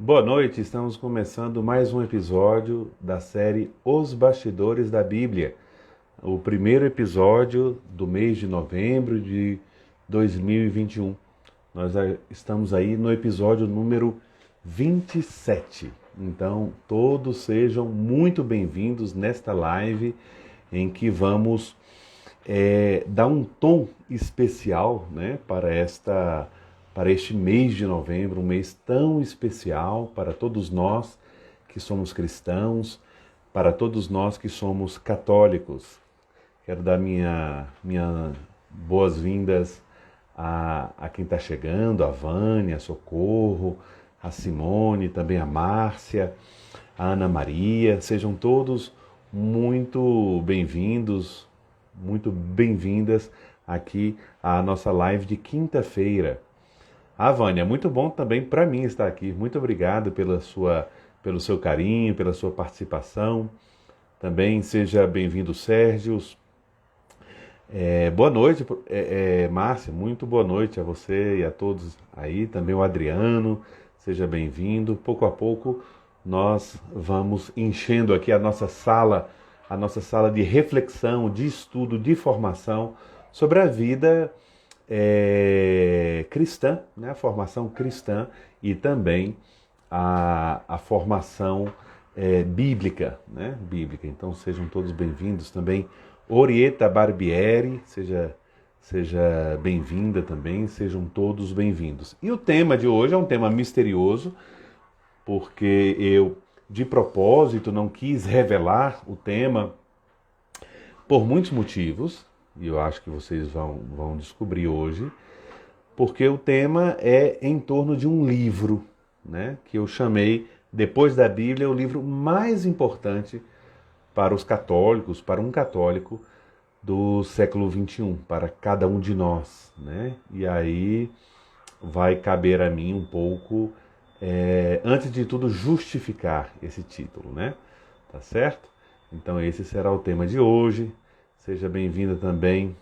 Boa noite, estamos começando mais um episódio da série Os Bastidores da Bíblia. O primeiro episódio do mês de novembro de 2021. Nós estamos aí no episódio número 27. Então, todos sejam muito bem-vindos nesta live em que vamos dar um tom especial, né, para este mês de novembro, um mês tão especial para todos nós que somos cristãos, para todos nós que somos católicos. Quero dar minha boas-vindas a quem está chegando, a Vânia, a Socorro, a Simone, também a Márcia, a Ana Maria. Sejam todos muito bem-vindos, muito bem-vindas aqui à nossa live de quinta-feira. Vânia, muito bom também para mim estar aqui. Muito obrigado pelo seu carinho, pela sua participação. Também seja bem-vindo, Sérgio. Boa noite, Márcia. Muito boa noite a você e a todos aí. Também o Adriano, seja bem-vindo. Pouco a pouco nós vamos enchendo aqui a nossa sala de reflexão, de estudo, de formação sobre a vida cristã, né? A formação cristã e também a formação bíblica, né? Bíblica. Então sejam todos bem-vindos também. Orieta Barbieri, seja bem-vinda também, sejam todos bem-vindos. E o tema de hoje é um tema misterioso, porque eu, de propósito, não quis revelar o tema por muitos motivos, e eu acho que vocês vão descobrir hoje, porque o tema é em torno de um livro, né, que eu chamei, depois da Bíblia, o livro mais importante para os católicos, para um católico do século XXI, para cada um de nós, né? E aí vai caber a mim um pouco, antes de tudo, justificar esse título, né? Tá certo? Então esse será o tema de hoje. Seja bem-vinda também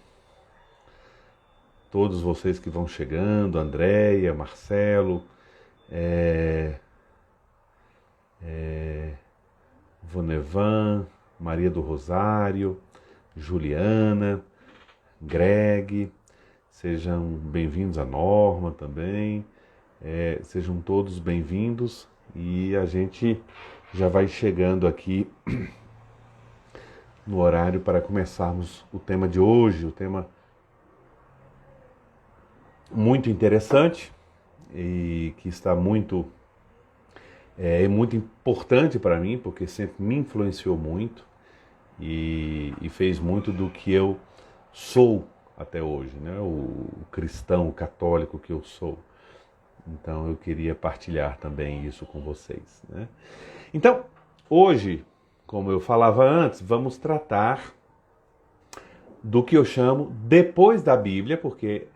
todos vocês que vão chegando, Andréia, Marcelo, Vonevan, Maria do Rosário, Juliana, Greg, sejam bem-vindos a Norma também, sejam todos bem-vindos e a gente já vai chegando aqui no horário para começarmos o tema de hoje, o tema muito interessante e que está muito importante para mim, porque sempre me influenciou muito e fez muito do que eu sou até hoje, né? O cristão, o católico que eu sou. Então eu queria partilhar também isso com vocês, né? Então, hoje, como eu falava antes, vamos tratar do que eu chamo depois da Bíblia, porque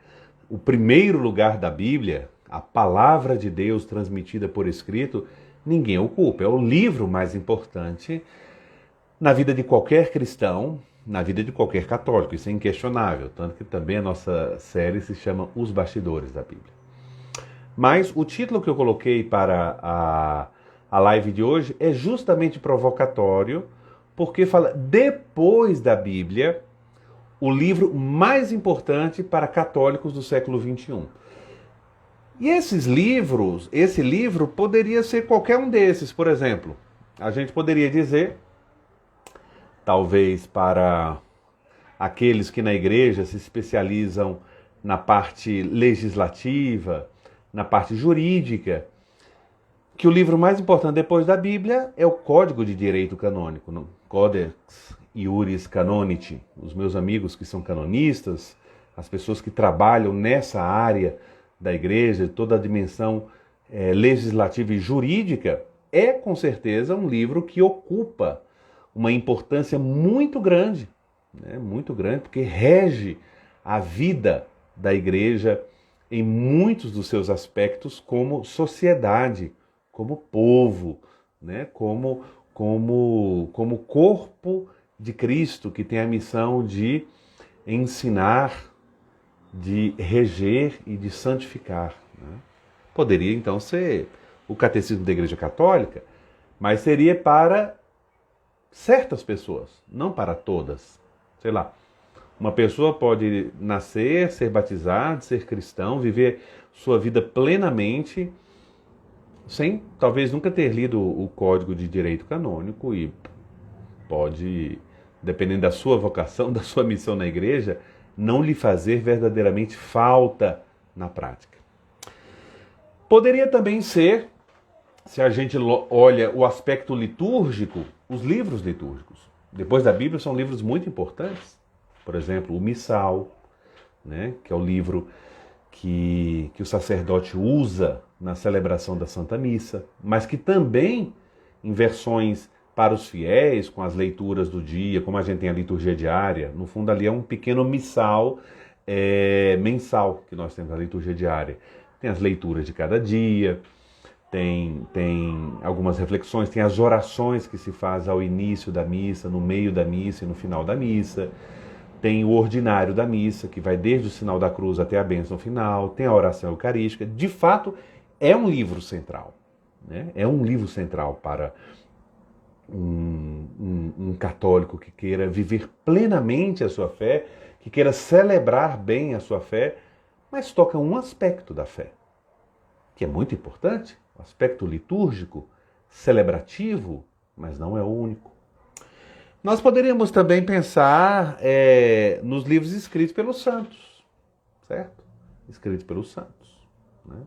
o primeiro lugar da Bíblia, a palavra de Deus transmitida por escrito, ninguém ocupa. É o livro mais importante na vida de qualquer cristão, na vida de qualquer católico. Isso é inquestionável. Tanto que também a nossa série se chama Os Bastidores da Bíblia. Mas o título que eu coloquei para a live de hoje é justamente provocatório, porque fala depois da Bíblia, o livro mais importante para católicos do século XXI. E esses livros, esse livro poderia ser qualquer um desses, por exemplo. A gente poderia dizer, talvez para aqueles que na igreja se especializam na parte legislativa, na parte jurídica, que o livro mais importante depois da Bíblia é o Código de Direito Canônico, Codex Iuris Canonici. Os meus amigos que são canonistas, as pessoas que trabalham nessa área da igreja, toda a dimensão legislativa e jurídica, é com certeza um livro que ocupa uma importância muito grande, né? Muito grande, porque rege a vida da igreja em muitos dos seus aspectos como sociedade, como povo, né? como corpo de Cristo, que tem a missão de ensinar, de reger e de santificar, né? Poderia então ser o Catecismo da Igreja Católica, mas seria para certas pessoas, não para todas. Sei lá, uma pessoa pode nascer, ser batizado, ser cristão, viver sua vida plenamente, sem talvez nunca ter lido o Código de Direito Canônico e pode, dependendo da sua vocação, da sua missão na igreja, não lhe fazer verdadeiramente falta na prática. Poderia também ser, se a gente olha o aspecto litúrgico, os livros litúrgicos. Depois da Bíblia são livros muito importantes. Por exemplo, o Missal, né, que é o livro que o sacerdote usa na celebração da Santa Missa, mas que também, em versões para os fiéis, com as leituras do dia, como a gente tem a liturgia diária, no fundo ali é um pequeno missal mensal que nós temos na liturgia diária. Tem as leituras de cada dia, tem algumas reflexões, tem as orações que se faz ao início da missa, no meio da missa e no final da missa. Tem o ordinário da missa, que vai desde o sinal da cruz até a bênção final. Tem a oração eucarística. De fato, é um livro central, né? É um livro central para um católico que queira viver plenamente a sua fé, que queira celebrar bem a sua fé, mas toca um aspecto da fé, que é muito importante, o aspecto litúrgico, celebrativo, mas não é o único. Nós poderíamos também pensar nos livros escritos pelos santos, certo? Escritos pelos santos, né?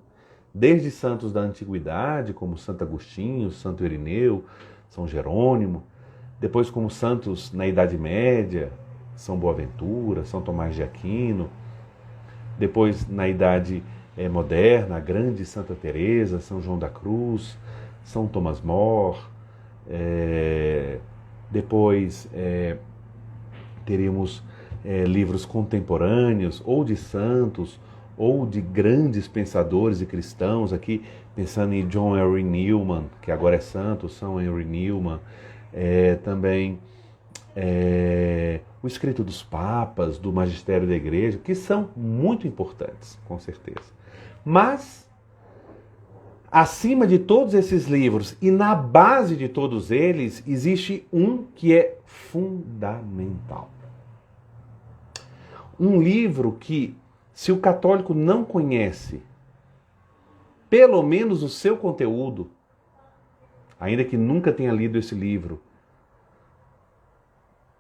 Desde santos da antiguidade, como Santo Agostinho, Santo Irineu, São Jerônimo, depois como santos na Idade Média, São Boaventura, São Tomás de Aquino, depois na Idade Moderna, a grande Santa Teresa, São João da Cruz, São Tomás More, depois teríamos livros contemporâneos, ou de santos, ou de grandes pensadores e cristãos, aqui pensando em John Henry Newman, que agora é santo, São Henry Newman, também o escrito dos papas, do magistério da igreja, que são muito importantes, com certeza. Mas, acima de todos esses livros e na base de todos eles, existe um que é fundamental. Um livro que, se o católico não conhece, pelo menos o seu conteúdo, ainda que nunca tenha lido esse livro,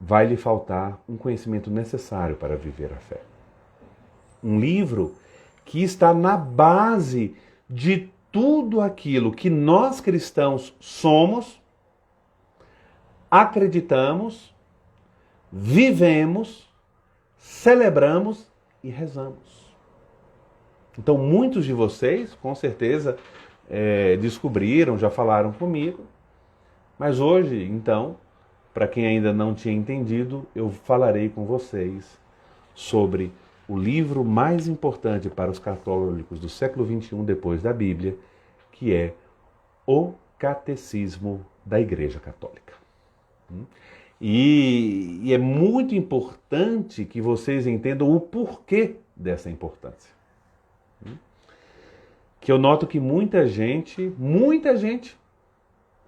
vai lhe faltar um conhecimento necessário para viver a fé. Um livro que está na base de tudo aquilo que nós cristãos somos, acreditamos, vivemos, celebramos e rezamos. Então, muitos de vocês, com certeza, descobriram, já falaram comigo, mas hoje, então, para quem ainda não tinha entendido, eu falarei com vocês sobre o livro mais importante para os católicos do século XXI depois da Bíblia, que é o Catecismo da Igreja Católica. E é muito importante que vocês entendam o porquê dessa importância. Que eu noto que muita gente,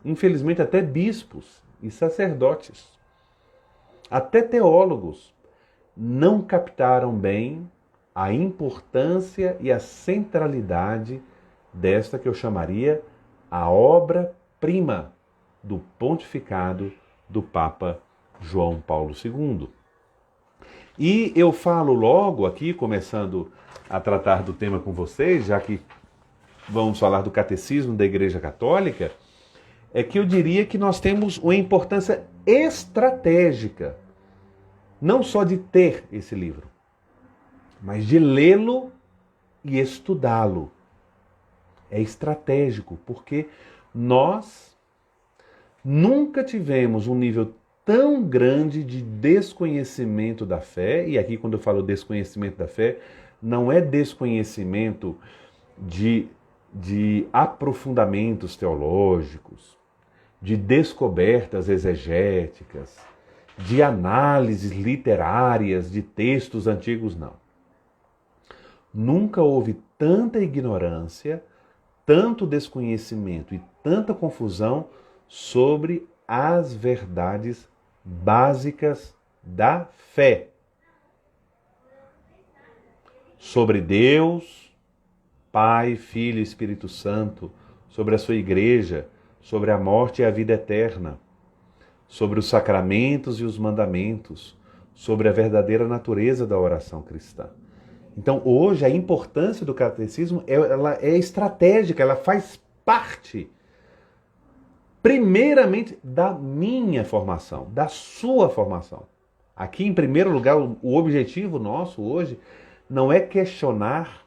infelizmente até bispos e sacerdotes, até teólogos, não captaram bem a importância e a centralidade desta que eu chamaria a obra-prima do pontificado do Papa João Paulo II. E eu falo logo aqui, começando a tratar do tema com vocês, já que vamos falar do Catecismo da Igreja Católica, é que eu diria que nós temos uma importância estratégica, não só de ter esse livro, mas de lê-lo e estudá-lo. É estratégico, porque nós nunca tivemos um nível tão grande de desconhecimento da fé, e aqui quando eu falo desconhecimento da fé, não é desconhecimento de aprofundamentos teológicos, de descobertas exegéticas, de análises literárias de textos antigos, não. Nunca houve tanta ignorância, tanto desconhecimento e tanta confusão sobre as verdades básicas da fé. Sobre Deus, Pai, Filho e Espírito Santo, sobre a sua igreja, sobre a morte e a vida eterna, sobre os sacramentos e os mandamentos, sobre a verdadeira natureza da oração cristã. Então, hoje, a importância do catecismo ela é estratégica, ela faz parte, primeiramente, da minha formação, da sua formação. Aqui, em primeiro lugar, o objetivo nosso hoje não é questionar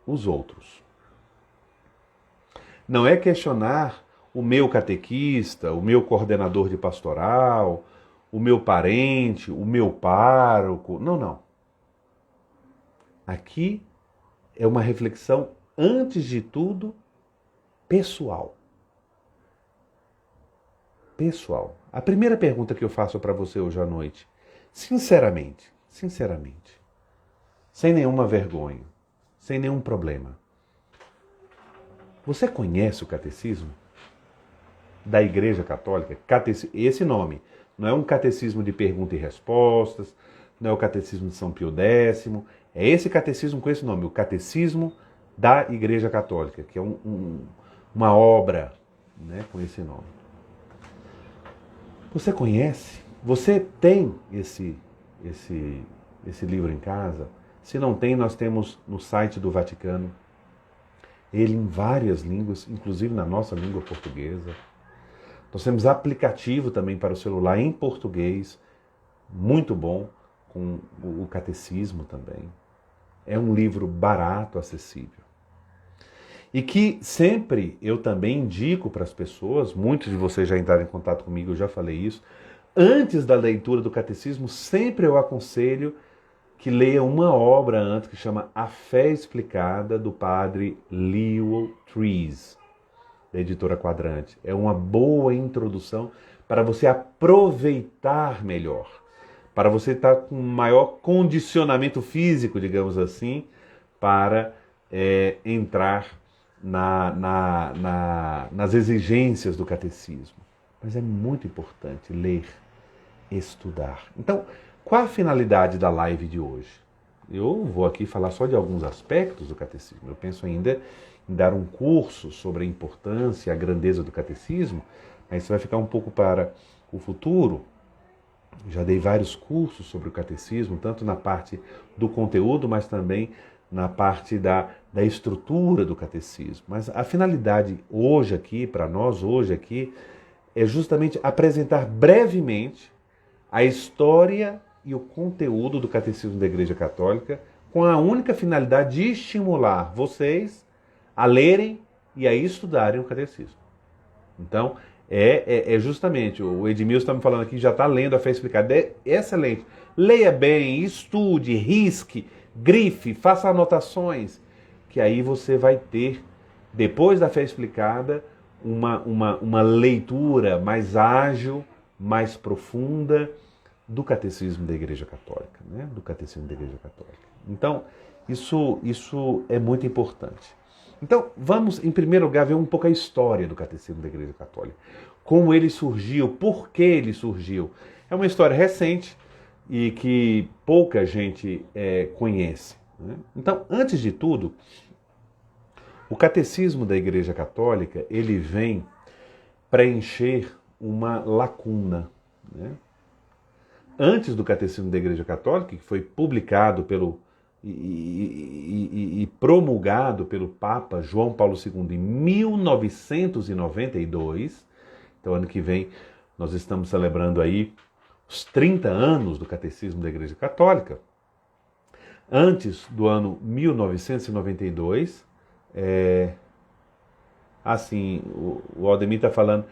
os outros. Não é questionar o meu catequista, o meu coordenador de pastoral, o meu parente, o meu pároco. Não, não. Aqui é uma reflexão, antes de tudo, pessoal. Pessoal. A primeira pergunta que eu faço para você hoje à noite, sinceramente, sem nenhuma vergonha, sem nenhum problema. Você conhece o catecismo da Igreja Católica? Esse nome não é um catecismo de perguntas e respostas, não é o catecismo de São Pio X, é esse catecismo com esse nome, o Catecismo da Igreja Católica, que é uma obra, né, com esse nome. Você conhece? Você tem esse livro em casa? Se não tem, nós temos no site do Vaticano, ele em várias línguas, inclusive na nossa língua portuguesa. Nós temos aplicativo também para o celular em português, muito bom, com o catecismo também. É um livro barato, acessível. E que sempre eu também indico para as pessoas, muitos de vocês já entraram em contato comigo, eu já falei isso, antes da leitura do catecismo, sempre eu aconselho que leia uma obra antes que chama A Fé Explicada, do padre Leo Trees, da editora Quadrante. É uma boa introdução para você aproveitar melhor, para você estar com maior condicionamento físico, digamos assim, para entrar nas exigências do catecismo. Mas é muito importante ler, estudar. Então, qual a finalidade da live de hoje? Eu vou aqui falar só de alguns aspectos do catecismo. Eu penso ainda em dar um curso sobre a importância e a grandeza do catecismo, mas isso vai ficar um pouco para o futuro. Já dei vários cursos sobre o catecismo, tanto na parte do conteúdo, mas também na parte da estrutura do catecismo. Mas a finalidade hoje aqui, para nós hoje aqui, é justamente apresentar brevemente a história e o conteúdo do Catecismo da Igreja Católica, com a única finalidade de estimular vocês a lerem e a estudarem o Catecismo. Então, é justamente, o Edmilson está me falando aqui, já está lendo A Fé Explicada, é excelente. Leia bem, estude, risque, grife, faça anotações, que aí você vai ter, depois da Fé Explicada, uma leitura mais ágil, mais profunda, do Catecismo da Igreja Católica, né? Do Catecismo da Igreja Católica. Então, isso é muito importante. Então, vamos, em primeiro lugar, ver um pouco a história do Catecismo da Igreja Católica. Como ele surgiu, por que ele surgiu. É uma história recente e que pouca gente conhece, né? Então, antes de tudo, o Catecismo da Igreja Católica, ele vem preencher uma lacuna, né? Antes do Catecismo da Igreja Católica, que foi publicado e promulgado pelo Papa João Paulo II em 1992, então ano que vem nós estamos celebrando aí os 30 anos do Catecismo da Igreja Católica. Antes do ano 1992, o Aldemir está falando,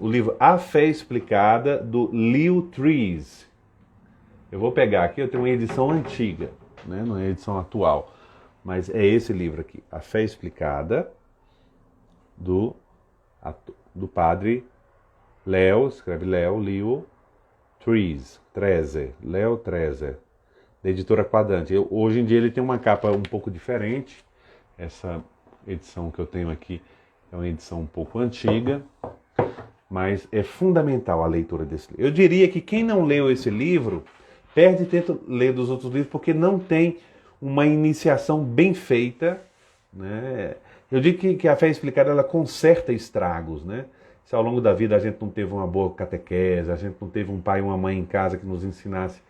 o livro A Fé Explicada, do Leo Trees. Eu vou pegar aqui, eu tenho uma edição antiga, né? Não é a edição atual, mas é esse livro aqui, A Fé Explicada, do padre Leo, escreve Leo Trees, Leo Trezer, da editora Quadrante. Hoje em dia ele tem uma capa um pouco diferente, essa edição que eu tenho aqui é uma edição um pouco antiga, mas é fundamental a leitura desse livro. Eu diria que quem não leu esse livro perde tempo ler dos outros livros porque não tem uma iniciação bem feita, né? Eu digo que a fé explicada ela conserta estragos, né? Se ao longo da vida a gente não teve uma boa catequese, a gente não teve um pai e uma mãe em casa que nos ensinasse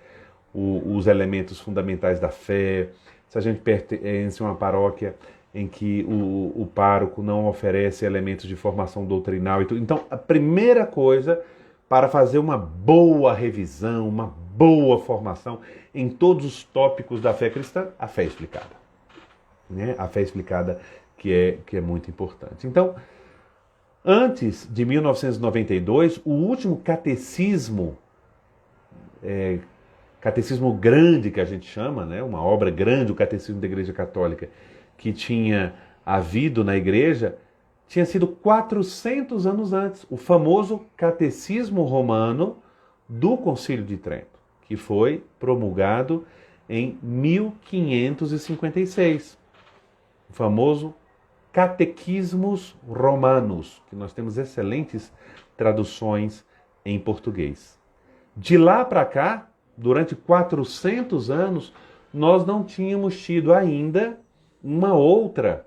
os elementos fundamentais da fé, se a gente pertence a uma paróquia em que o pároco não oferece elementos de formação doutrinal e tudo. Então, a primeira coisa para fazer uma boa revisão, uma boa formação em todos os tópicos da fé cristã, a fé explicada, né? A fé explicada que é muito importante. Então, antes de 1992, o último catecismo grande que a gente chama, né? Uma obra grande, o Catecismo da Igreja Católica, que tinha havido na igreja, tinha sido 400 anos antes, o famoso Catecismo Romano do Concílio de Trento, que foi promulgado em 1556. O famoso Catequismos Romanos, que nós temos excelentes traduções em português. De lá para cá, durante 400 anos, nós não tínhamos tido ainda uma outra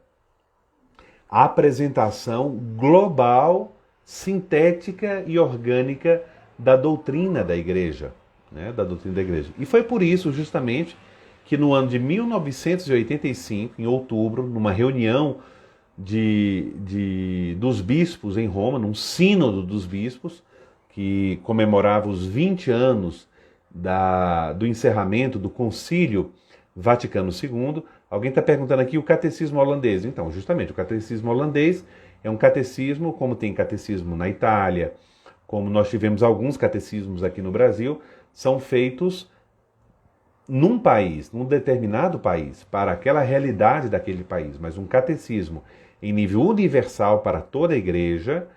apresentação global, sintética e orgânica da doutrina da Igreja, né? Da doutrina da Igreja. E foi por isso, justamente, que no ano de 1985, em outubro, numa reunião dos bispos em Roma, num sínodo dos bispos, que comemorava os 20 anos do encerramento do Concílio Vaticano II. Alguém está perguntando aqui o catecismo holandês. Então, justamente, o catecismo holandês é um catecismo, como tem catecismo na Itália, como nós tivemos alguns catecismos aqui no Brasil, são feitos num país, num determinado país, para aquela realidade daquele país, mas um catecismo em nível universal para toda a igreja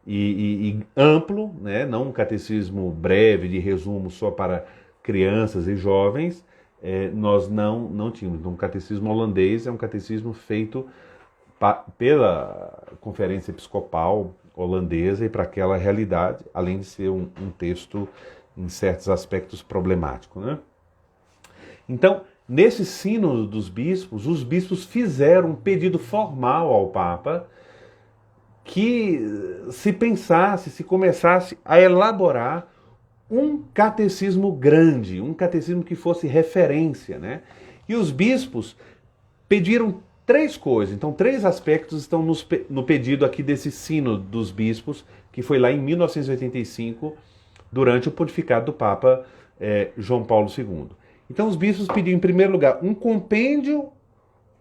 e amplo, né? Não um catecismo breve, de resumo só para crianças e jovens, nós não tínhamos. Então, o catecismo holandês é um catecismo feito pela Conferência Episcopal holandesa e para aquela realidade, além de ser um texto, em certos aspectos, problemático, né? Então, nesse sínodo dos bispos, os bispos fizeram um pedido formal ao Papa que se pensasse, se começasse a elaborar um catecismo grande, um catecismo que fosse referência, né? E os bispos pediram 3 coisas. Então, 3 aspectos estão no pedido aqui desse sínodo dos bispos, que foi lá em 1985, durante o pontificado do Papa João Paulo II. Então, os bispos pediram, em primeiro lugar, um compêndio,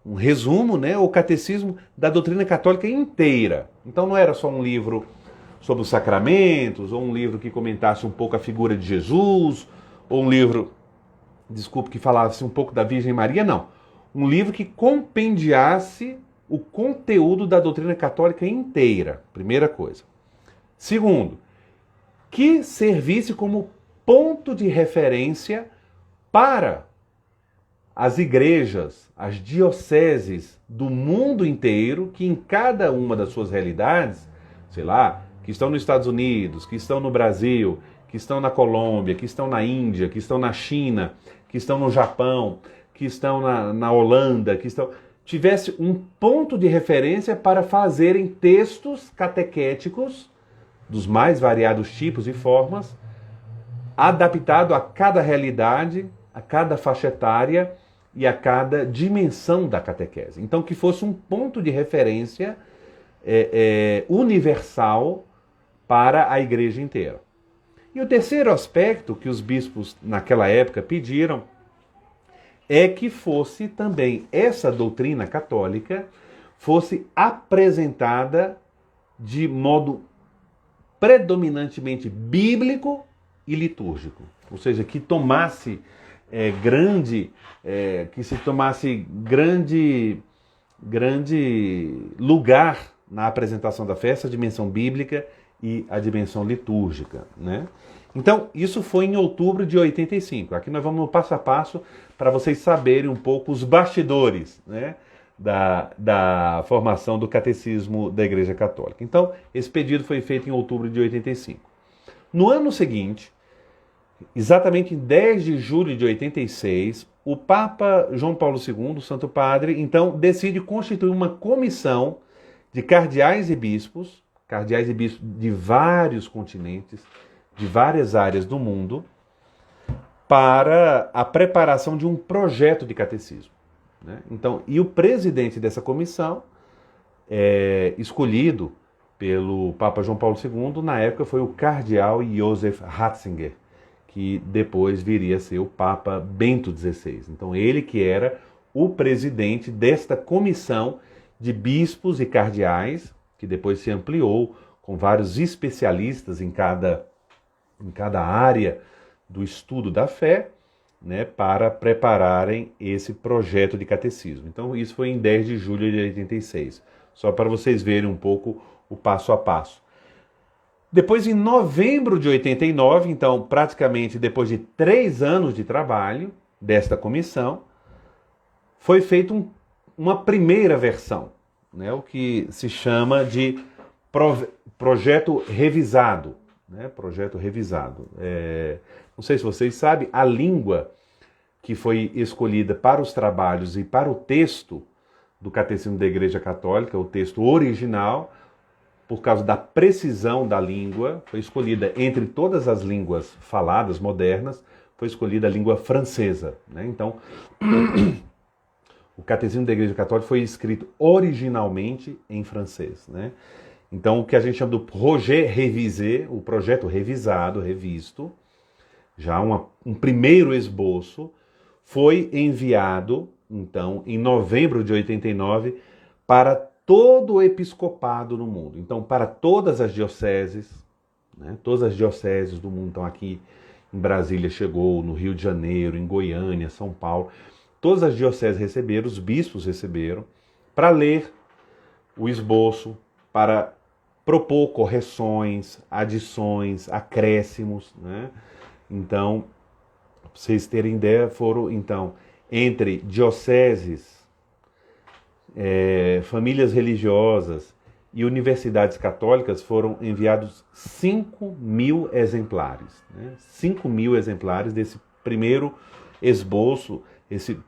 um resumo, né, o catecismo da doutrina católica inteira. Então, não era só um livro sobre os sacramentos, ou um livro que comentasse um pouco a figura de Jesus, ou um livro, que falasse um pouco da Virgem Maria, não. Um livro que compendiasse o conteúdo da doutrina católica inteira, primeira coisa. Segundo, que servisse como ponto de referência para as igrejas, as dioceses do mundo inteiro, que em cada uma das suas realidades, sei lá, que estão nos Estados Unidos, que estão no Brasil, que estão na Colômbia, que estão na Índia, que estão na China, que estão no Japão, que estão na Holanda, tivesse um ponto de referência para fazerem textos catequéticos dos mais variados tipos e formas, adaptado a cada realidade, a cada faixa etária e a cada dimensão da catequese. Então, que fosse um ponto de referência universal para a igreja inteira. E o terceiro aspecto que os bispos naquela época pediram é que fosse também essa doutrina católica fosse apresentada de modo predominantemente bíblico e litúrgico. Ou seja, que tomasse grande lugar na apresentação da fé, essa dimensão bíblica e a dimensão litúrgica, né? Então, isso foi em outubro de 85. Aqui nós vamos no passo a passo para vocês saberem um pouco os bastidores, né? da formação do Catecismo da Igreja Católica. Então, esse pedido foi feito em outubro de 85. No ano seguinte, exatamente em 10 de julho de 86, o Papa João Paulo II, o Santo Padre, então decide constituir uma comissão de cardeais e bispos de vários continentes, de várias áreas do mundo, para a preparação de um projeto de catecismo. Né? Então, e o presidente dessa comissão, escolhido pelo Papa João Paulo II, na época foi o cardeal Joseph Ratzinger, que depois viria a ser o Papa Bento XVI. Então, ele que era o presidente desta comissão de bispos e cardeais, que depois se ampliou com vários especialistas em cada área do estudo da fé, né, para prepararem esse projeto de catecismo. Então, isso foi em 10 de julho de 86, só para vocês verem um pouco o passo a passo. Depois, em novembro de 89, então, praticamente depois de 3 anos de trabalho desta comissão, foi feita uma primeira versão, né, o que se chama de projeto revisado. Né, projeto revisado. Não sei se vocês sabem, a língua que foi escolhida para os trabalhos e para o texto do Catecismo da Igreja Católica, o texto original, por causa da precisão da língua, foi escolhida entre todas as línguas faladas modernas, foi escolhida a língua francesa. Né? Então, o Catecismo da Igreja Católica foi escrito originalmente em francês. Né? Então, o que a gente chama do projet révisé, o projeto revisado, revisto, já um primeiro esboço, foi enviado, então, em novembro de 89, para todo o episcopado no mundo. Então, para todas as dioceses, né, todas as dioceses do mundo, então aqui em Brasília chegou, no Rio de Janeiro, em Goiânia, São Paulo, todas as dioceses receberam, os bispos receberam, para ler o esboço, para propor correções, adições, acréscimos, né? Então, para vocês terem ideia, foram, então, entre dioceses, famílias religiosas e universidades católicas, foram enviados 5.000 exemplares. Né? 5.000 exemplares desse primeiro esboço, esse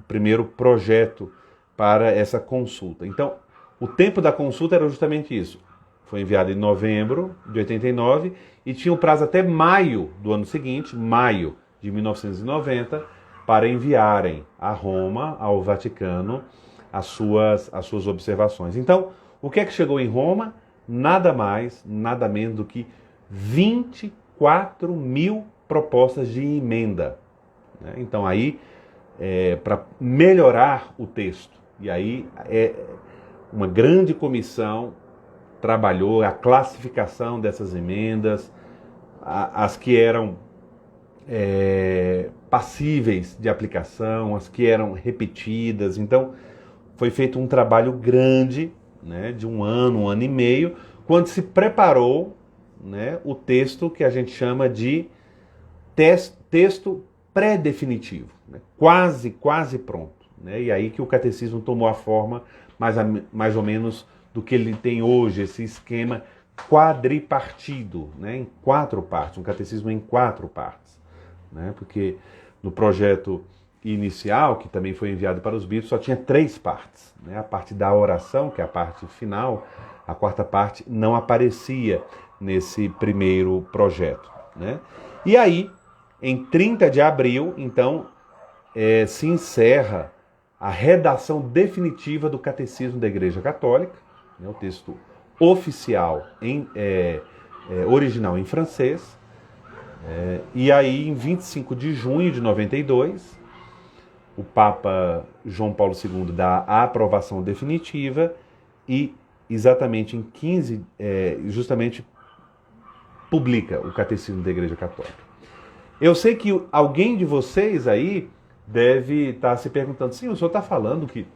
primeiro projeto para essa consulta. Então, o tempo da consulta era justamente isso. Foi enviado em novembro de 89 e tinha um prazo até maio do ano seguinte, maio de 1990, para enviarem a Roma, ao Vaticano, as suas observações. Então, o que é que chegou em Roma? Nada mais, nada menos do que 24.000 propostas de emenda. Né? Então, aí, para melhorar o texto. E aí, uma grande comissão trabalhou a classificação dessas emendas, as que eram passíveis de aplicação, as que eram repetidas. Então, foi feito um trabalho grande, né, de um ano e meio, quando se preparou, né, o texto que a gente chama de texto pré-definitivo, né, quase pronto. Né, e aí que o catecismo tomou a forma mais ou menos do que ele tem hoje, esse esquema quadripartido, né, em 4 partes, um catecismo em 4 partes. Né, porque no projeto inicial, que também foi enviado para os bispos, só tinha 3 partes. Né, a parte da oração, que é a parte final, a 4ª parte não aparecia nesse primeiro projeto. Né. E aí, em 30 de abril, então, se encerra a redação definitiva do Catecismo da Igreja Católica, né, o texto oficial, original em francês. E aí, em 25 de junho de 92, o Papa João Paulo II dá a aprovação definitiva e, exatamente em 15, justamente publica o Catecismo da Igreja Católica. Eu sei que alguém de vocês aí deve estar se perguntando, sim, o senhor está falando que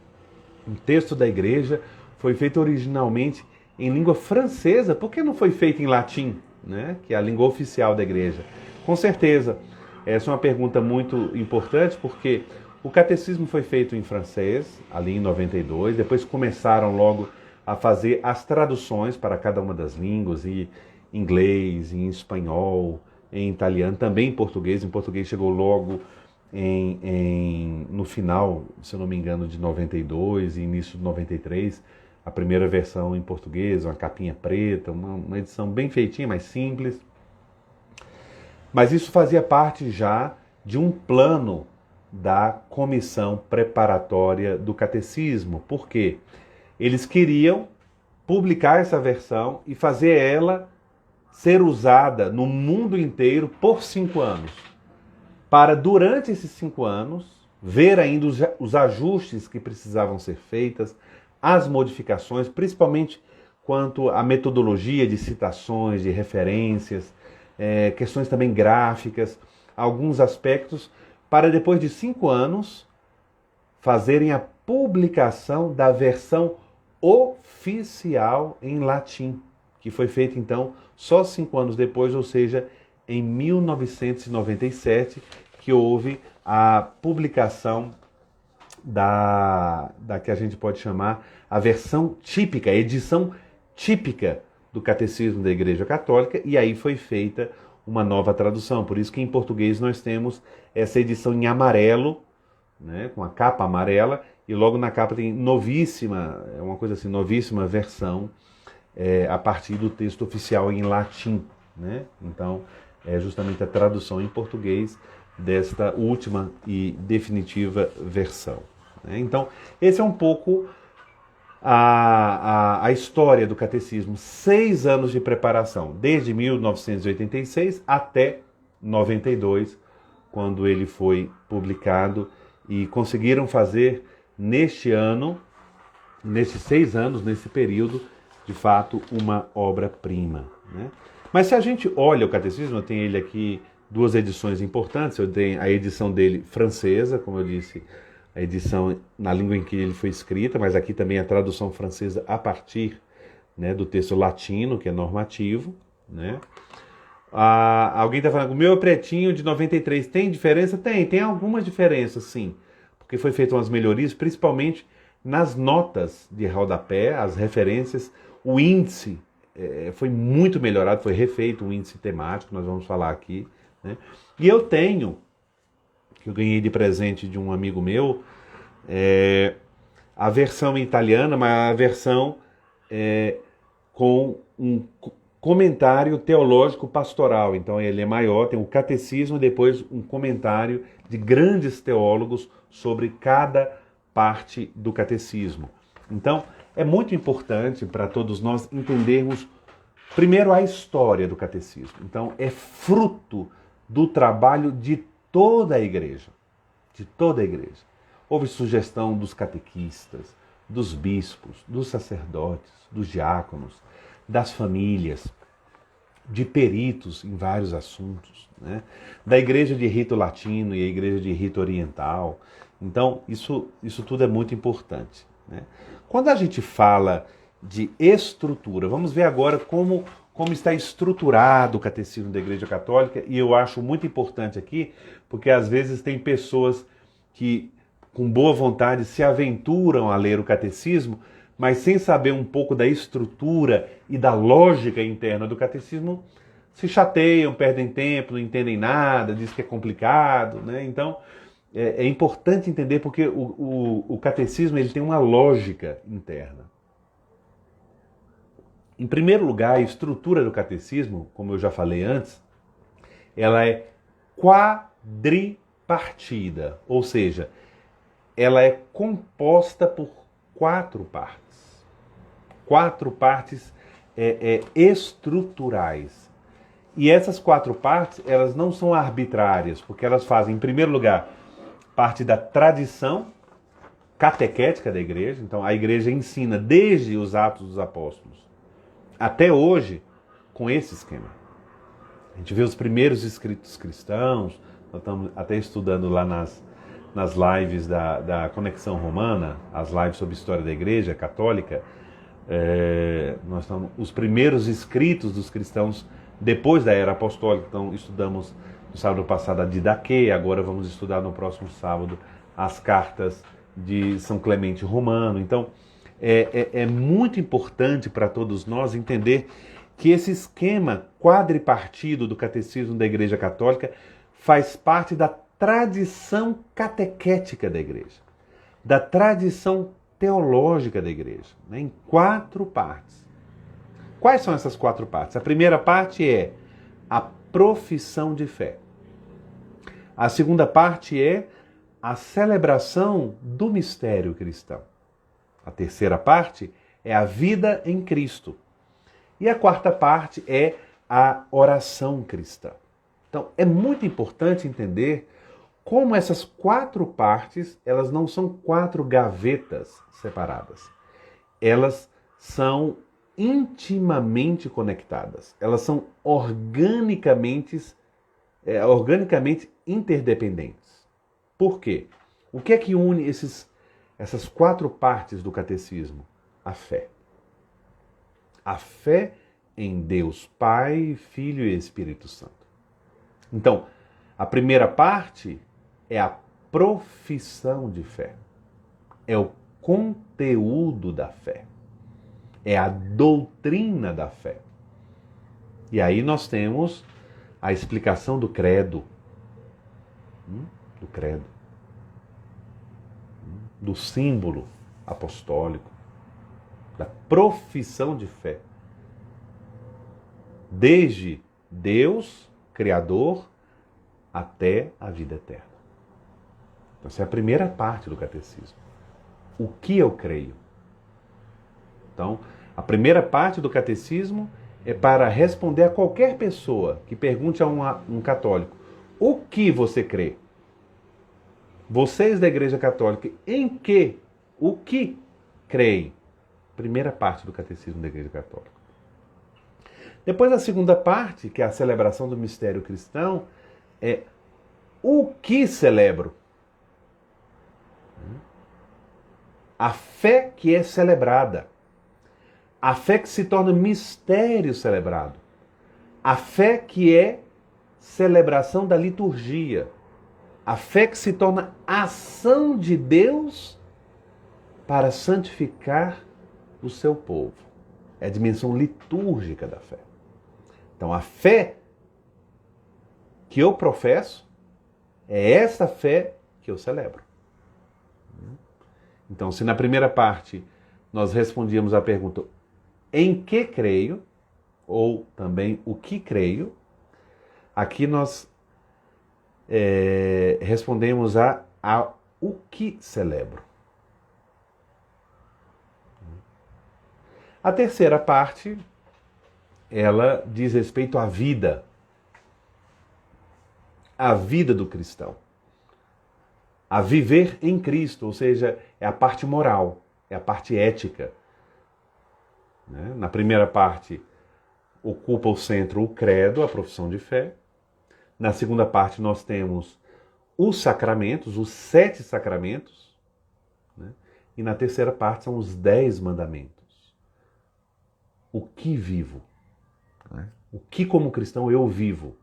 o texto da igreja foi feito originalmente em língua francesa, por que não foi feito em latim, né, que é a língua oficial da igreja? Com certeza, essa é uma pergunta muito importante, porque O catecismo foi feito em francês, ali em 92, depois começaram logo a fazer as traduções para cada uma das línguas, em inglês, em espanhol, em italiano, também em português. Em português chegou logo no final, se eu não me engano, de 92 e início de 93, a primeira versão em português, uma capinha preta, uma edição bem feitinha, mais simples. Mas isso fazia parte já de um plano da comissão preparatória do catecismo. Por quê? Eles queriam publicar essa versão e fazer ela ser usada no mundo inteiro por 5 anos. Para, durante esses 5 anos, ver ainda os ajustes que precisavam ser feitos, as modificações, principalmente quanto à metodologia de citações, de referências, questões também gráficas, alguns aspectos, para depois de 5 anos fazerem a publicação da versão oficial em latim, que foi feita então só 5 anos depois, ou seja, em 1997, que houve a publicação da que a gente pode chamar a versão típica, a edição típica do Catecismo da Igreja Católica, e aí foi feita uma nova tradução. Por isso que em português nós temos essa edição em amarelo, né, com a capa amarela, e logo na capa tem novíssima, uma coisa assim, novíssima versão a partir do texto oficial em latim, né? Então, é justamente a tradução em português desta última e definitiva versão, né? Então, esse é um pouco a história do catecismo. 6 anos de preparação, desde 1986 até 92, quando ele foi publicado, e conseguiram fazer neste ano, nesses 6 anos, nesse período, de fato, uma obra-prima, né? Mas se a gente olha o catecismo, eu tenho ele aqui, 2 edições importantes. Eu tenho a edição dele francesa, como eu disse, a edição na língua em que ele foi escrita, mas aqui também a tradução francesa a partir, né, do texto latino, que é normativo, né? Alguém está falando, o meu é pretinho de 93, tem diferença? Tem algumas diferenças, sim, porque foi feita umas melhorias, principalmente nas notas de rodapé, as referências, o índice foi muito melhorado, foi refeito um índice temático, nós vamos falar aqui, né? E eu tenho, que eu ganhei de presente de um amigo meu, a versão italiana, mas a versão com um comentário teológico pastoral. Então ele é maior, tem um catecismo e depois um comentário de grandes teólogos sobre cada parte do catecismo. Então é muito importante para todos nós entendermos primeiro a história do catecismo. Então é fruto do trabalho de toda a igreja, de toda a igreja. Houve sugestão dos catequistas, dos bispos, dos sacerdotes, dos diáconos, das famílias, de peritos em vários assuntos, né? Da igreja de rito latino e a igreja de rito oriental. Então, isso tudo é muito importante, né? Quando a gente fala de estrutura, vamos ver agora como está estruturado o catecismo da Igreja Católica, e eu acho muito importante aqui, porque às vezes tem pessoas que, com boa vontade, se aventuram a ler o catecismo, mas sem saber um pouco da estrutura e da lógica interna do catecismo, se chateiam, perdem tempo, não entendem nada, dizem que é complicado, né? Então, é importante entender porque o catecismo ele tem uma lógica interna. Em primeiro lugar, a estrutura do catecismo, como eu já falei antes, ela é quadripartida, ou seja, ela é composta por 4 partes. 4 partes estruturais. E essas 4 partes, elas não são arbitrárias, porque elas fazem, em primeiro lugar, parte da tradição catequética da igreja. Então, a igreja ensina desde os Atos dos Apóstolos até hoje com esse esquema. A gente vê os primeiros escritos cristãos, nós estamos até estudando lá nas lives da Conexão Romana, as lives sobre a história da Igreja Católica, nós estamos, os primeiros escritos dos cristãos depois da era apostólica. Então estudamos no sábado passado a Didaquê, agora vamos estudar no próximo sábado as cartas de São Clemente Romano. Então, é muito importante para todos nós entender que esse esquema quadripartido do Catecismo da Igreja Católica faz parte da tradição catequética da Igreja, da tradição teológica da Igreja, né, em 4 partes. Quais são essas 4 partes? A primeira parte é a profissão de fé. A segunda parte é a celebração do mistério cristão. A terceira parte é a vida em Cristo. E a quarta parte é a oração cristã. Então, é muito importante entender como essas 4 partes, elas não são 4 gavetas separadas. Elas são intimamente conectadas. Elas são organicamente interdependentes. Por quê? O que é que une essas 4 partes do catecismo? A fé. A fé em Deus Pai, Filho e Espírito Santo. Então, a primeira parte é a profissão de fé. É o conteúdo da fé. É a doutrina da fé. E aí nós temos a explicação do credo. Do credo. Do símbolo apostólico. Da profissão de fé. Desde Deus, Criador, até a vida eterna. Então, essa é a primeira parte do catecismo. O que eu creio? Então, a primeira parte do catecismo é para responder a qualquer pessoa que pergunte a um católico: o que você crê? Vocês da Igreja Católica, em que? O que creem? Primeira parte do catecismo da Igreja Católica. Depois a segunda parte, que é a celebração do mistério cristão, é o que celebro? A fé que é celebrada. A fé que se torna mistério celebrado. A fé que é celebração da liturgia. A fé que se torna ação de Deus para santificar o seu povo. É a dimensão litúrgica da fé. Então, a fé que eu professo é essa fé que eu celebro. Então, se na primeira parte nós respondíamos à pergunta em que creio, ou também o que creio, aqui nós respondemos a o que celebro. A terceira parte, ela diz respeito à vida. A vida do cristão. A viver em Cristo, ou seja, é a parte moral, é a parte ética. Na primeira parte, ocupa o centro o credo, a profissão de fé. Na segunda parte, nós temos os sacramentos, os 7 sacramentos. E na terceira parte, são os 10 mandamentos. O que vivo? O que, como cristão, eu vivo?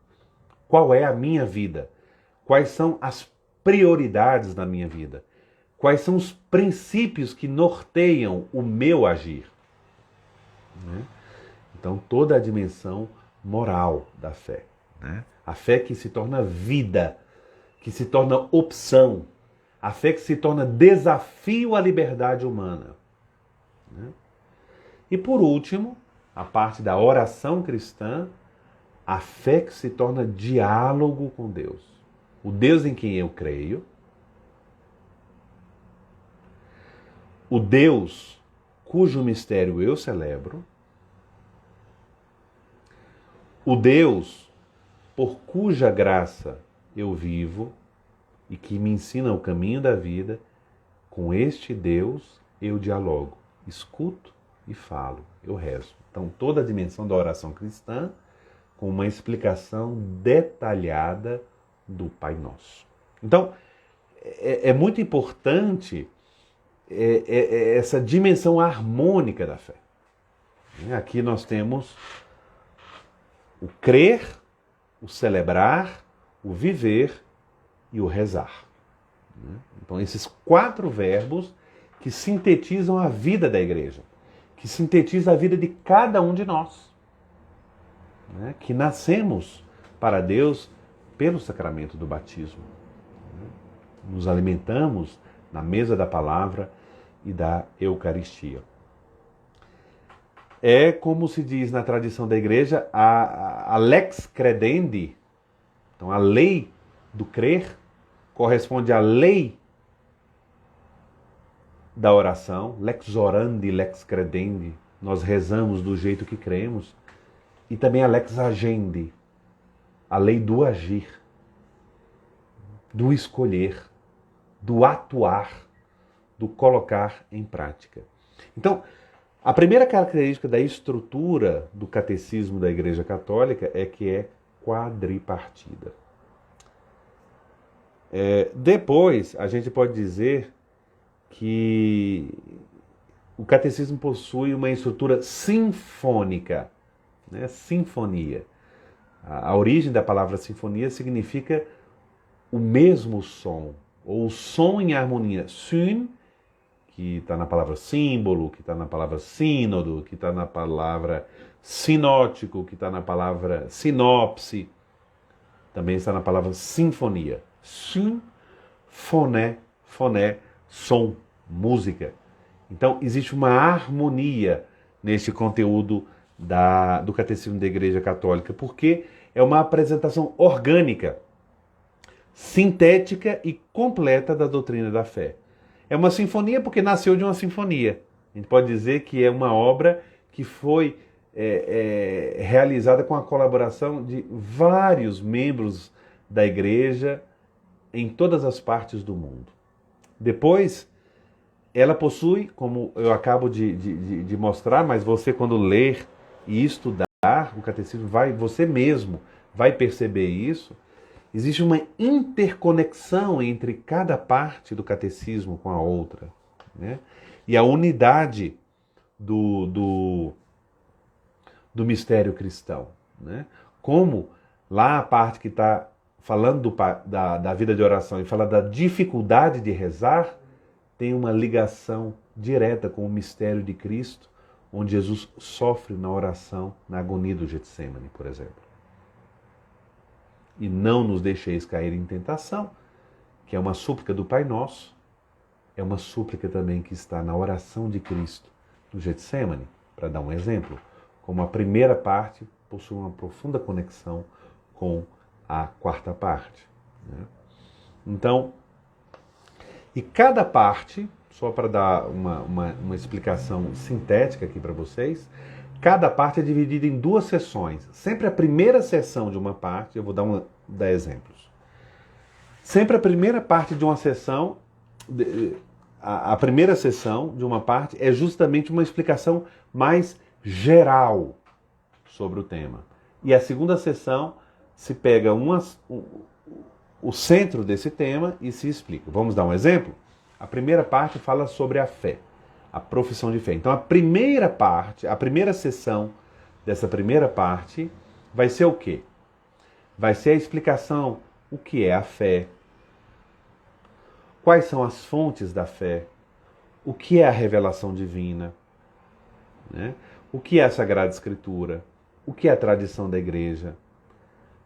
Qual é a minha vida? Quais são as prioridades da minha vida? Quais são os princípios que norteiam o meu agir? Então, toda a dimensão moral da fé. A fé que se torna vida, que se torna opção. A fé que se torna desafio à liberdade humana. E por último, a parte da oração cristã, a fé que se torna diálogo com Deus. O Deus em quem eu creio, o Deus cujo mistério eu celebro, o Deus por cuja graça eu vivo e que me ensina o caminho da vida, com este Deus eu dialogo, escuto e falo, eu rezo. Então, toda a dimensão da oração cristã com uma explicação detalhada do Pai Nosso. Então, é muito importante essa dimensão harmônica da fé. Aqui nós temos o crer, o celebrar, o viver e o rezar. né? Então, esses 4 verbos que sintetizam a vida da igreja, que sintetiza a vida de cada um de nós, né? Que nascemos para Deus pelo sacramento do batismo. Nos alimentamos na mesa da palavra e da Eucaristia. É como se diz na tradição da igreja, a lex credendi, então a lei do crer, corresponde à lei da oração, lex orandi, lex credendi, nós rezamos do jeito que cremos, e também a lex agendi, a lei do agir, do escolher, do atuar, do colocar em prática. Então, a primeira característica da estrutura do catecismo da Igreja Católica é que é quadripartida. Depois, a gente pode dizer que o catecismo possui uma estrutura sinfônica, né? Sinfonia. A origem da palavra sinfonia significa o mesmo som, ou som em harmonia. Syn, que está na palavra símbolo, que está na palavra sínodo, que está na palavra sinótico, que está na palavra sinopse, também está na palavra sinfonia. Syn, foné, foné, som, música. Então, existe uma harmonia neste conteúdo do Catecismo da Igreja Católica, porque é uma apresentação orgânica, sintética e completa da doutrina da fé. É uma sinfonia porque nasceu de uma sinfonia. A gente pode dizer que é uma obra que foi realizada com a colaboração de vários membros da Igreja em todas as partes do mundo. Depois, ela possui, como eu acabo de mostrar, mas você quando ler e estudar o catecismo, você mesmo vai perceber isso, existe uma interconexão entre cada parte do catecismo com a outra, né? E a unidade do mistério cristão, né? Como lá a parte que está falando da vida de oração e fala da dificuldade de rezar, tem uma ligação direta com o mistério de Cristo, onde Jesus sofre na oração, na agonia do Getsêmani, por exemplo. E não nos deixeis cair em tentação, que é uma súplica do Pai Nosso, é uma súplica também que está na oração de Cristo no Getsêmani, para dar um exemplo, como a primeira parte possui uma profunda conexão com a quarta parte, né? Então, e cada parte, só para dar uma explicação sintética aqui para vocês, cada parte é dividida em 2 sessões. Sempre a primeira sessão de uma parte, eu vou dar exemplos. Sempre a primeira parte de uma sessão, a primeira sessão de uma parte é justamente uma explicação mais geral sobre o tema. E a segunda sessão se pega o centro desse tema e se explica. Vamos dar um exemplo? A primeira parte fala sobre a fé, a profissão de fé. Então a primeira parte, a primeira sessão dessa primeira parte vai ser o quê? Vai ser a explicação o que é a fé, quais são as fontes da fé, o que é a revelação divina, né? O que é a Sagrada Escritura, o que é a tradição da igreja,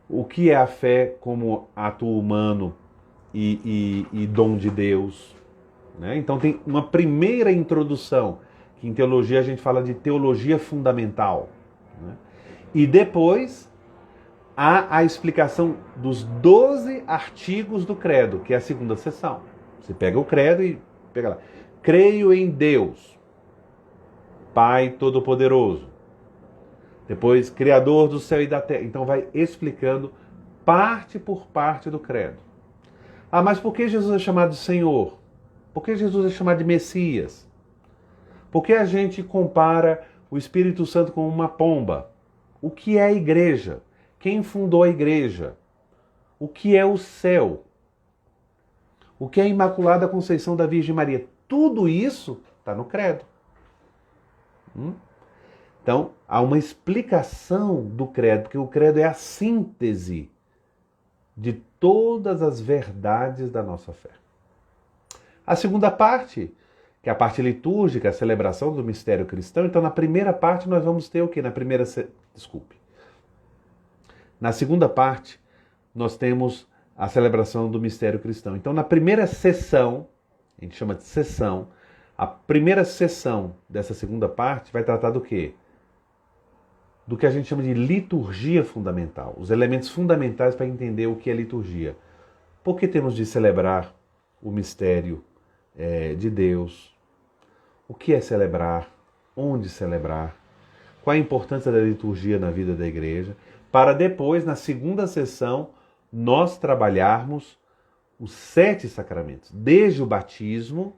o que é a fé como ato humano e dom de Deus, né? Então tem uma primeira introdução, que em teologia a gente fala de teologia fundamental, né? E depois há a explicação dos 12 artigos do credo, que é a segunda sessão. Você pega o credo e pega lá. Creio em Deus, Pai Todo-Poderoso. Depois, Criador do céu e da terra. Então vai explicando parte por parte do credo. Ah, mas por que Jesus é chamado de Senhor? Por que Jesus é chamado de Messias? Por que a gente compara o Espírito Santo com uma pomba? O que é a igreja? Quem fundou a igreja? O que é o céu? O que é a Imaculada Conceição da Virgem Maria? Tudo isso está no credo. Então, há uma explicação do credo, porque o credo é a síntese de todas as verdades da nossa fé. A segunda parte, que é a parte litúrgica, a celebração do mistério cristão. Então, na primeira parte, nós vamos ter o quê? Na segunda parte, nós temos a celebração do mistério cristão. Então, na primeira sessão, a gente chama de sessão, a primeira sessão dessa segunda parte vai tratar do quê? Do que a gente chama de liturgia fundamental, os elementos fundamentais para entender o que é liturgia. Por que temos de celebrar o mistério de Deus? O que é celebrar? Onde celebrar? Qual a importância da liturgia na vida da igreja? Para depois, na segunda sessão, nós trabalharmos os 7 sacramentos, desde o batismo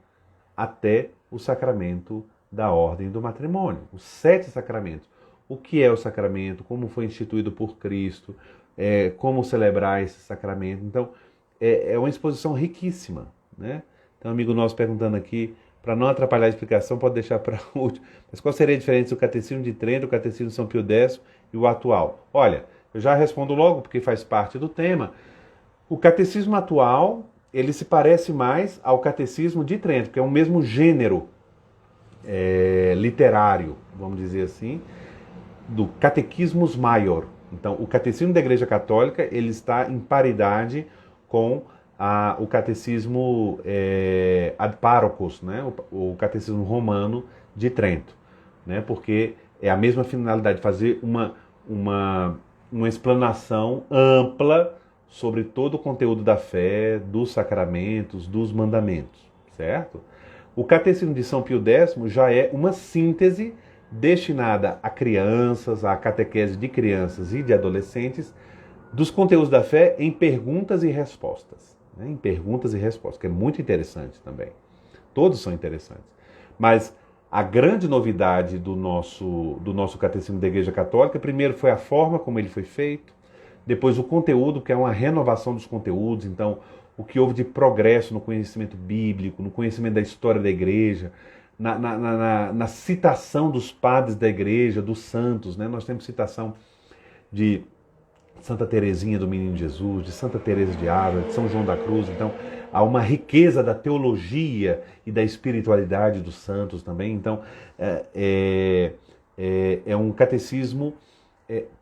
até o sacramento da ordem do matrimônio. Os 7 sacramentos. O que é o sacramento? Como foi instituído por Cristo? Como celebrar esse sacramento? Então, é uma exposição riquíssima, né? Tem um amigo nosso perguntando aqui, para não atrapalhar a explicação, pode deixar para o último. Mas qual seria a diferença do Catecismo de Trento, o Catecismo de São Pio X e o atual? Olha, eu já respondo logo, porque faz parte do tema. O Catecismo atual, ele se parece mais ao Catecismo de Trento, que é o mesmo gênero literário, vamos dizer assim, do Catequismus Maior. Então, o Catecismo da Igreja Católica, ele está em paridade com o Catecismo ad Parocos, né? O Catecismo Romano de Trento, né? Porque é a mesma finalidade, fazer uma explanação ampla sobre todo o conteúdo da fé, dos sacramentos, dos mandamentos, certo? O Catecismo de São Pio X já é uma síntese destinada a crianças, a catequese de crianças e de adolescentes, dos conteúdos da fé em perguntas e respostas. Né? Em perguntas e respostas, que é muito interessante também. Todos são interessantes. Mas a grande novidade do nosso Catecismo da Igreja Católica, primeiro foi a forma como ele foi feito, depois o conteúdo, que é uma renovação dos conteúdos, então o que houve de progresso no conhecimento bíblico, no conhecimento da história da Igreja, na citação dos padres da Igreja, dos santos, né? Nós temos citação de Santa Teresinha do Menino Jesus, de Santa Teresa de Ávila, de São João da Cruz. Então, há uma riqueza da teologia e da espiritualidade dos santos também. Então, é um catecismo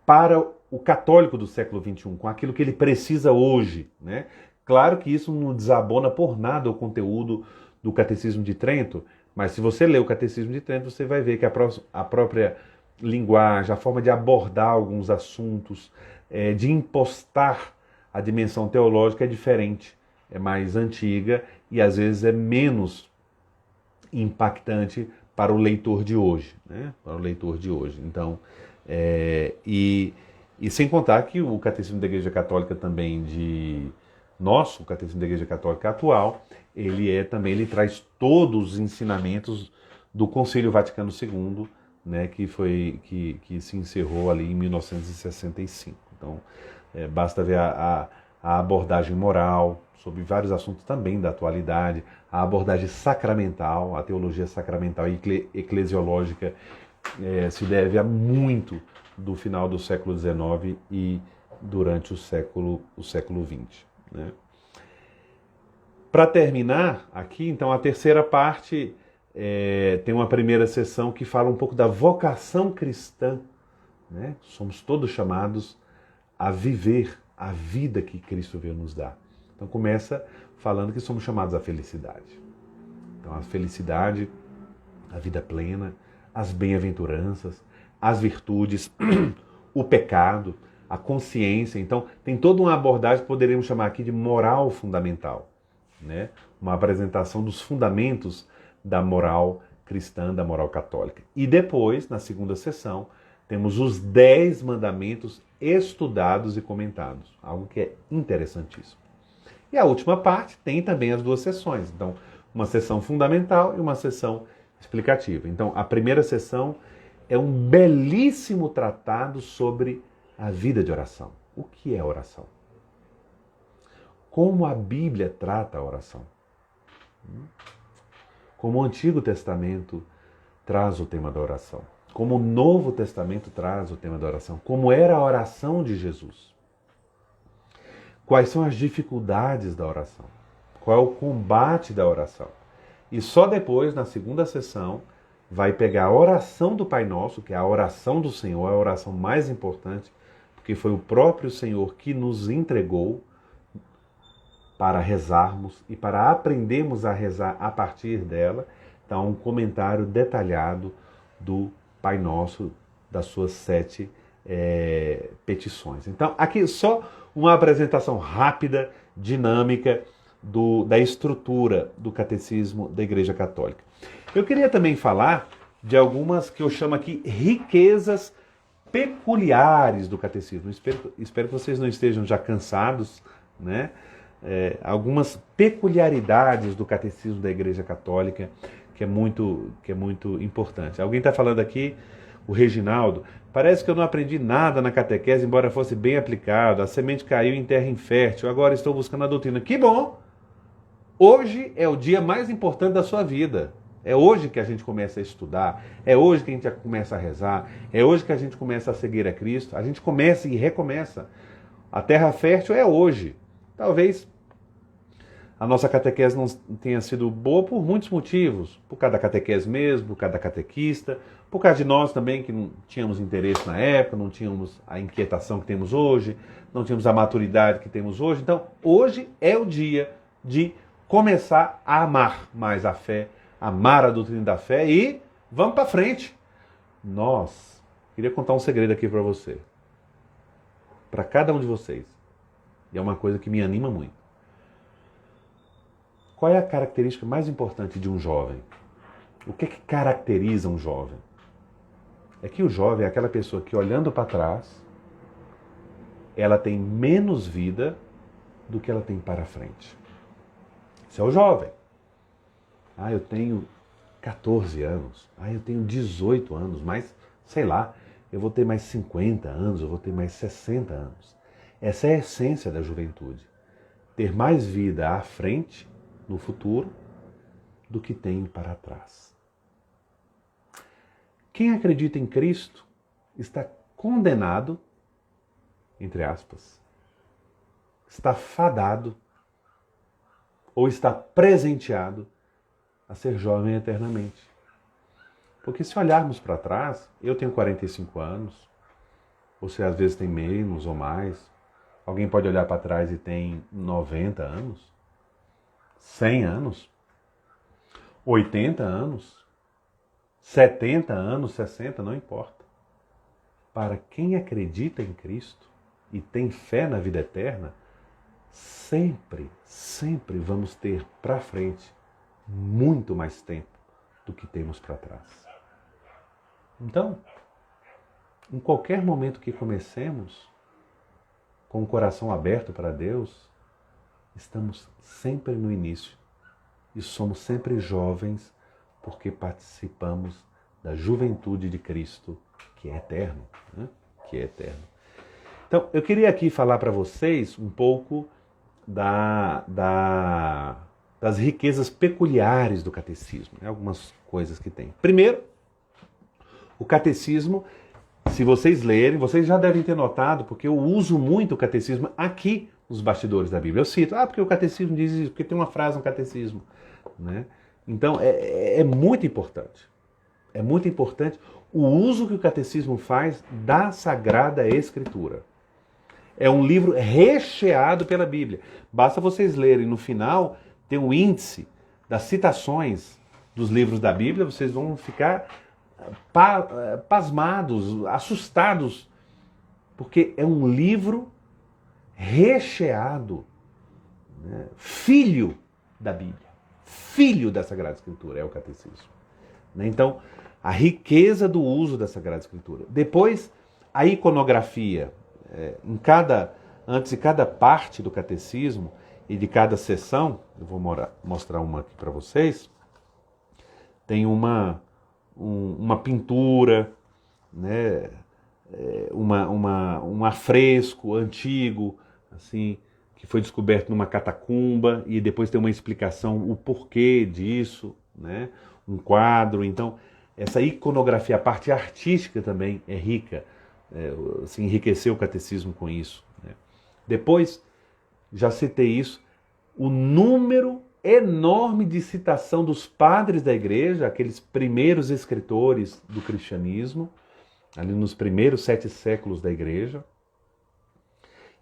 para o católico do século XXI, com aquilo que ele precisa hoje, né? Claro que isso não desabona por nada o conteúdo do Catecismo de Trento, mas se você ler o Catecismo de Trento, você vai ver que a própria linguagem, a forma de abordar alguns assuntos, de impostar a dimensão teológica é diferente, é mais antiga e às vezes é menos impactante para o leitor de hoje, né? Para o leitor de hoje. Então, e sem contar que o Catecismo da Igreja Católica também o Catecismo da Igreja Católica atual, ele traz todos os ensinamentos do Concílio Vaticano II, né, que se encerrou ali em 1965. Então, basta ver a abordagem moral sobre vários assuntos também da atualidade, a abordagem sacramental, a teologia sacramental e eclesiológica se deve a muito do final do século XIX e durante o século XX. Né? Para terminar aqui, então, a terceira parte tem uma primeira sessão que fala um pouco da vocação cristã. Né? Somos todos chamados a viver a vida que Cristo veio nos dar. Então começa falando que somos chamados à felicidade. Então a felicidade, a vida plena, as bem-aventuranças, as virtudes, o pecado, a consciência. Então tem toda uma abordagem que poderíamos chamar aqui de moral fundamental, né? Uma apresentação dos fundamentos da moral cristã, da moral católica. E depois, na segunda sessão, temos os 10 mandamentos estudados e comentados, algo que é interessantíssimo. E a última parte tem também as 2 sessões, então uma sessão fundamental e uma sessão explicativa. Então a primeira sessão é um belíssimo tratado sobre a vida de oração. O que é oração? Como a Bíblia trata a oração? Como o Antigo Testamento traz o tema da oração? Como o Novo Testamento traz o tema da oração? Como era a oração de Jesus? Quais são as dificuldades da oração? Qual é o combate da oração? E só depois, na segunda sessão, vai pegar a oração do Pai Nosso, que é a oração do Senhor, a oração mais importante, porque foi o próprio Senhor que nos entregou para rezarmos e para aprendermos a rezar a partir dela. Então, um comentário detalhado do Pai Nosso, das suas 7 petições. Então, aqui só uma apresentação rápida, dinâmica, da estrutura do Catecismo da Igreja Católica. Eu queria também falar de algumas que eu chamo aqui riquezas peculiares do Catecismo. Espero que vocês não estejam já cansados, né? Algumas peculiaridades do Catecismo da Igreja Católica que é muito importante. Alguém está falando aqui, o Reginaldo, parece que eu não aprendi nada na catequese, embora fosse bem aplicado, a semente caiu em terra infértil, agora estou buscando a doutrina. Que bom! Hoje é o dia mais importante da sua vida. É hoje que a gente começa a estudar, é hoje que a gente começa a rezar, é hoje que a gente começa a seguir a Cristo, a gente começa e recomeça. A terra fértil é hoje. Talvez a nossa catequese não tenha sido boa por muitos motivos, por causa da catequese mesmo, por causa da catequista, por causa de nós também que não tínhamos interesse na época, não tínhamos a inquietação que temos hoje, não tínhamos a maturidade que temos hoje. Então, hoje é o dia de começar a amar mais a fé, amar a doutrina da fé e vamos para frente. Queria contar um segredo aqui para você, para cada um de vocês, e é uma coisa que me anima muito. Qual é a característica mais importante de um jovem? O que caracteriza um jovem? É que o jovem é aquela pessoa que, olhando para trás, ela tem menos vida do que ela tem para frente. Isso é o jovem. Eu tenho 14 anos. Eu tenho 18 anos, mas, sei lá, eu vou ter mais 50 anos, eu vou ter mais 60 anos. Essa é a essência da juventude. Ter mais vida à frente, no futuro, do que tem para trás. Quem acredita em Cristo está condenado, entre aspas, está fadado ou está presenteado a ser jovem eternamente. Porque se olharmos para trás, eu tenho 45 anos, você às vezes tem menos ou mais, alguém pode olhar para trás e tem 90 anos, 100 anos, 80 anos, 70 anos, 60, não importa. Para quem acredita em Cristo e tem fé na vida eterna, sempre vamos ter para frente muito mais tempo do que temos para trás. Então, em qualquer momento que comecemos, com o coração aberto para Deus, estamos sempre no início e somos sempre jovens porque participamos da juventude de Cristo, que é eterno, né? Que é eterno. Então, eu queria aqui falar para vocês um pouco das riquezas peculiares do catecismo, né? Algumas coisas que tem. Primeiro, o catecismo, se vocês lerem, vocês já devem ter notado, porque eu uso muito o catecismo aqui nos bastidores da Bíblia. Eu cito, porque o catecismo diz isso, porque tem uma frase no catecismo, né? Então, é muito importante. É muito importante o uso que o catecismo faz da Sagrada Escritura. É um livro recheado pela Bíblia. Basta vocês lerem no final, tem um índice das citações dos livros da Bíblia, vocês vão ficar pasmados, assustados, porque é um livro recheado, né? Filho da Bíblia, filho da Sagrada Escritura, é o catecismo. Então, a riqueza do uso da Sagrada Escritura. Depois, a iconografia. Antes de cada parte do catecismo e de cada sessão, eu vou mostrar uma aqui para vocês, tem uma pintura, né, um afresco antigo, assim, que foi descoberto numa catacumba, e depois tem uma explicação, o porquê disso, né, um quadro. Então, essa iconografia, a parte artística também é rica, se enriqueceu o catecismo com isso, né. Depois, já citei isso, o número enorme de citação dos padres da igreja, aqueles primeiros escritores do cristianismo, ali nos primeiros 7 séculos da igreja,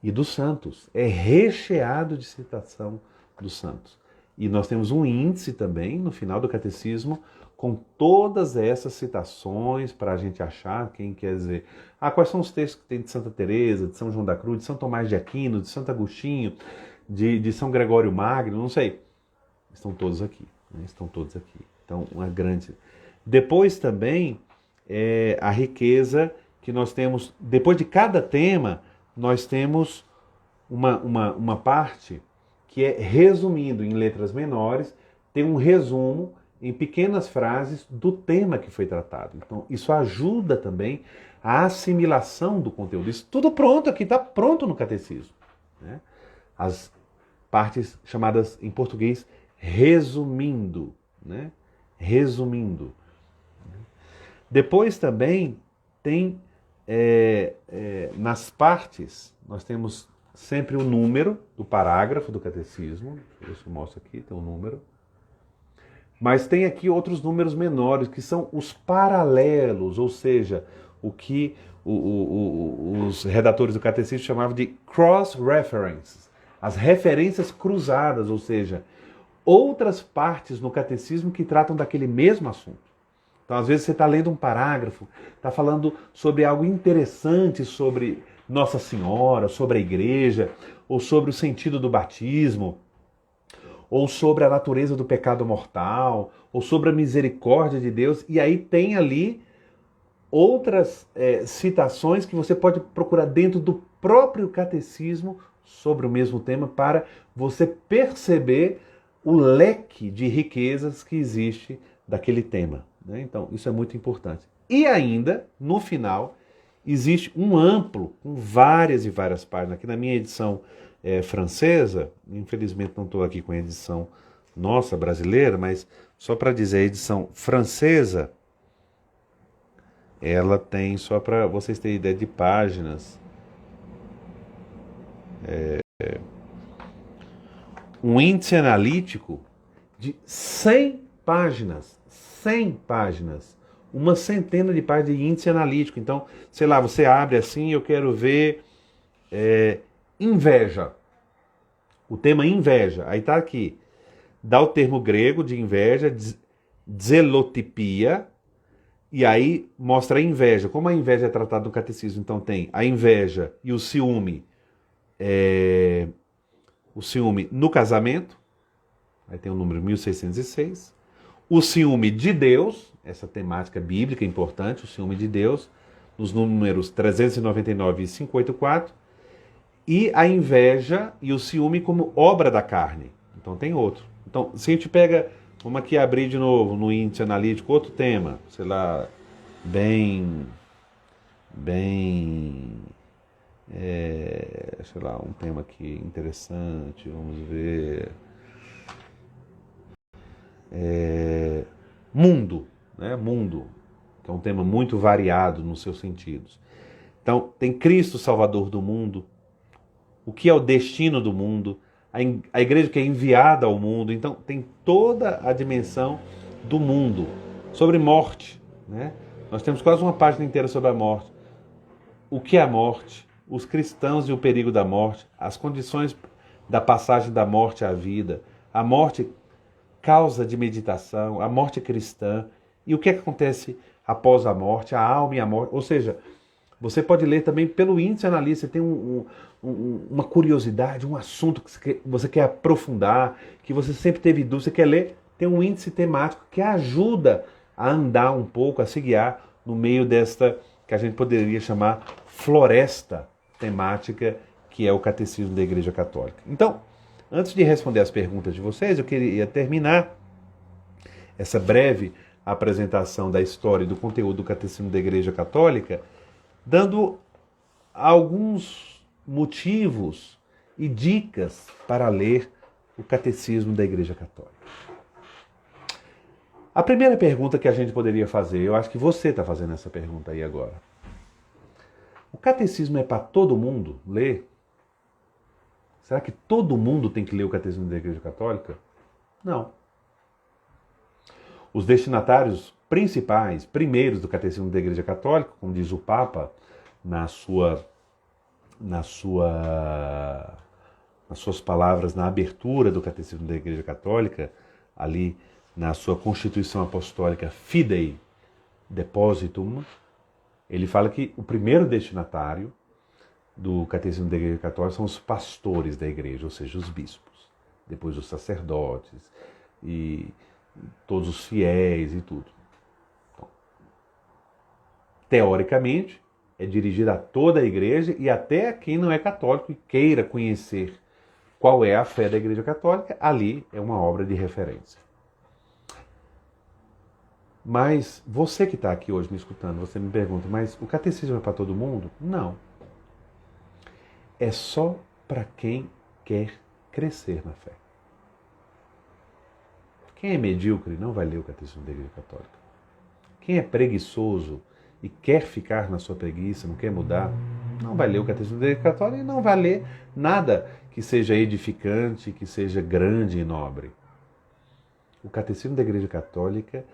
e dos santos. É recheado de citação dos santos. E nós temos um índice também, no final do catecismo, com todas essas citações para a gente achar, quem quer dizer, quais são os textos que tem de Santa Teresa, de São João da Cruz, de São Tomás de Aquino, de Santo Agostinho, de São Gregório Magno, não sei. Estão todos aqui, né? Estão todos aqui. Então, uma grande... Depois também, a riqueza que nós temos, depois de cada tema, nós temos uma parte que é resumindo em letras menores, tem um resumo em pequenas frases do tema que foi tratado. Então, isso ajuda também a assimilação do conteúdo. Isso tudo pronto aqui, está pronto no catecismo, né? As partes chamadas em português resumindo, né? Resumindo. Depois também tem nas partes, nós temos sempre o número do parágrafo do catecismo. Isso mostra aqui, tem um número. Mas tem aqui outros números menores, que são os paralelos, ou seja, o que os redatores do catecismo chamavam de cross-references, as referências cruzadas, ou seja, outras partes no catecismo que tratam daquele mesmo assunto. Então, às vezes, você está lendo um parágrafo, está falando sobre algo interessante sobre Nossa Senhora, sobre a igreja, ou sobre o sentido do batismo, ou sobre a natureza do pecado mortal, ou sobre a misericórdia de Deus, e aí tem ali outras citações que você pode procurar dentro do próprio catecismo sobre o mesmo tema, para você perceber o leque de riquezas que existe daquele tema, né? Então, isso é muito importante. E ainda, no final, existe um amplo, com várias e várias páginas. Aqui na minha edição francesa, infelizmente não estou aqui com a edição nossa, brasileira, mas só para dizer, a edição francesa, ela tem, só para vocês terem ideia de páginas, um índice analítico de 100 páginas. 100 páginas. Uma centena de páginas de índice analítico. Então, sei lá, você abre assim, eu quero ver inveja. O tema inveja. Aí está aqui. Dá o termo grego de inveja, zelotipia, e aí mostra a inveja. Como a inveja é tratada no catecismo, então tem a inveja e o ciúme no casamento, aí tem o número 1606, o ciúme de Deus, essa temática bíblica importante, o ciúme de Deus, nos números 399 e 584, e a inveja e o ciúme como obra da carne. Então tem outro. Então, se a gente pega, vamos aqui abrir de novo no índice analítico, outro tema, sei lá, sei lá, um tema aqui interessante, vamos ver, mundo, né? Mundo, que é um tema muito variado nos seus sentidos. Então, tem Cristo Salvador do mundo, o que é o destino do mundo, a igreja que é enviada ao mundo. Então, tem toda a dimensão do mundo, sobre morte, né? Nós temos quase uma página inteira sobre a morte. O que é a morte? Os cristãos e o perigo da morte, as condições da passagem da morte à vida, a morte causa de meditação, a morte cristã, e o que acontece após a morte, a alma e a morte. Ou seja, você pode ler também pelo índice analista, tem uma curiosidade, um assunto que você quer aprofundar, que você sempre teve dúvida, você quer ler, tem um índice temático que ajuda a andar um pouco, a se guiar no meio desta, que a gente poderia chamar floresta temática, que é o Catecismo da Igreja Católica. Então, antes de responder as perguntas de vocês, eu queria terminar essa breve apresentação da história e do conteúdo do Catecismo da Igreja Católica, dando alguns motivos e dicas para ler o Catecismo da Igreja Católica. A primeira pergunta que a gente poderia fazer, eu acho que você está fazendo essa pergunta aí agora. O catecismo é para todo mundo ler? Será que todo mundo tem que ler o Catecismo da Igreja Católica? Não. Os destinatários principais, primeiros do Catecismo da Igreja Católica, como diz o Papa nas suas palavras na abertura do Catecismo da Igreja Católica, ali na sua Constituição Apostólica Fidei Depositum, ele fala que o primeiro destinatário do Catecismo da Igreja Católica são os pastores da Igreja, ou seja, os bispos, depois os sacerdotes e todos os fiéis e tudo. Então, teoricamente, é dirigida a toda a Igreja e até a quem não é católico e queira conhecer qual é a fé da Igreja Católica, ali é uma obra de referência. Mas você que está aqui hoje me escutando, você me pergunta, mas o catecismo é para todo mundo? Não. É só para quem quer crescer na fé. Quem é medíocre não vai ler o Catecismo da Igreja Católica. Quem é preguiçoso e quer ficar na sua preguiça, não quer mudar, não vai ler o Catecismo da Igreja Católica e não vai ler nada que seja edificante, que seja grande e nobre. O Catecismo da Igreja Católica,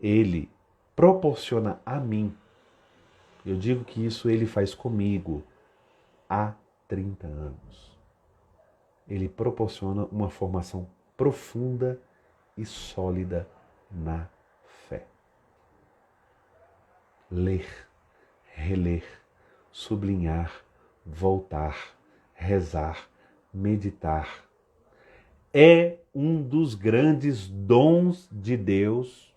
ele proporciona a mim, eu digo que isso ele faz comigo há 30 anos. Ele proporciona uma formação profunda e sólida na fé. Ler, reler, sublinhar, voltar, rezar, meditar. É um dos grandes dons de Deus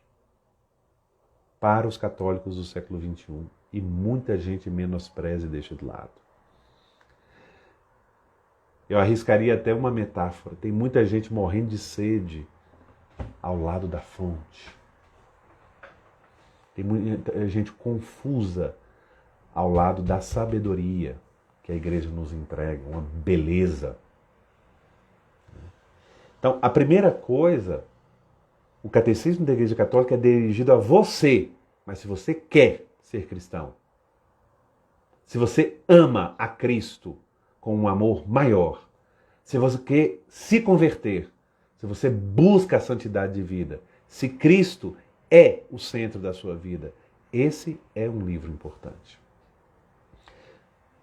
para os católicos do século XXI e muita gente menospreza e deixa de lado. Eu arriscaria até uma metáfora. Tem muita gente morrendo de sede ao lado da fonte. Tem muita gente confusa ao lado da sabedoria que a igreja nos entrega, uma beleza. Então, a primeira coisa, o catecismo da Igreja Católica é dirigido a você, mas se você quer ser cristão, se você ama a Cristo com um amor maior, se você quer se converter, se você busca a santidade de vida, se Cristo é o centro da sua vida, esse é um livro importante.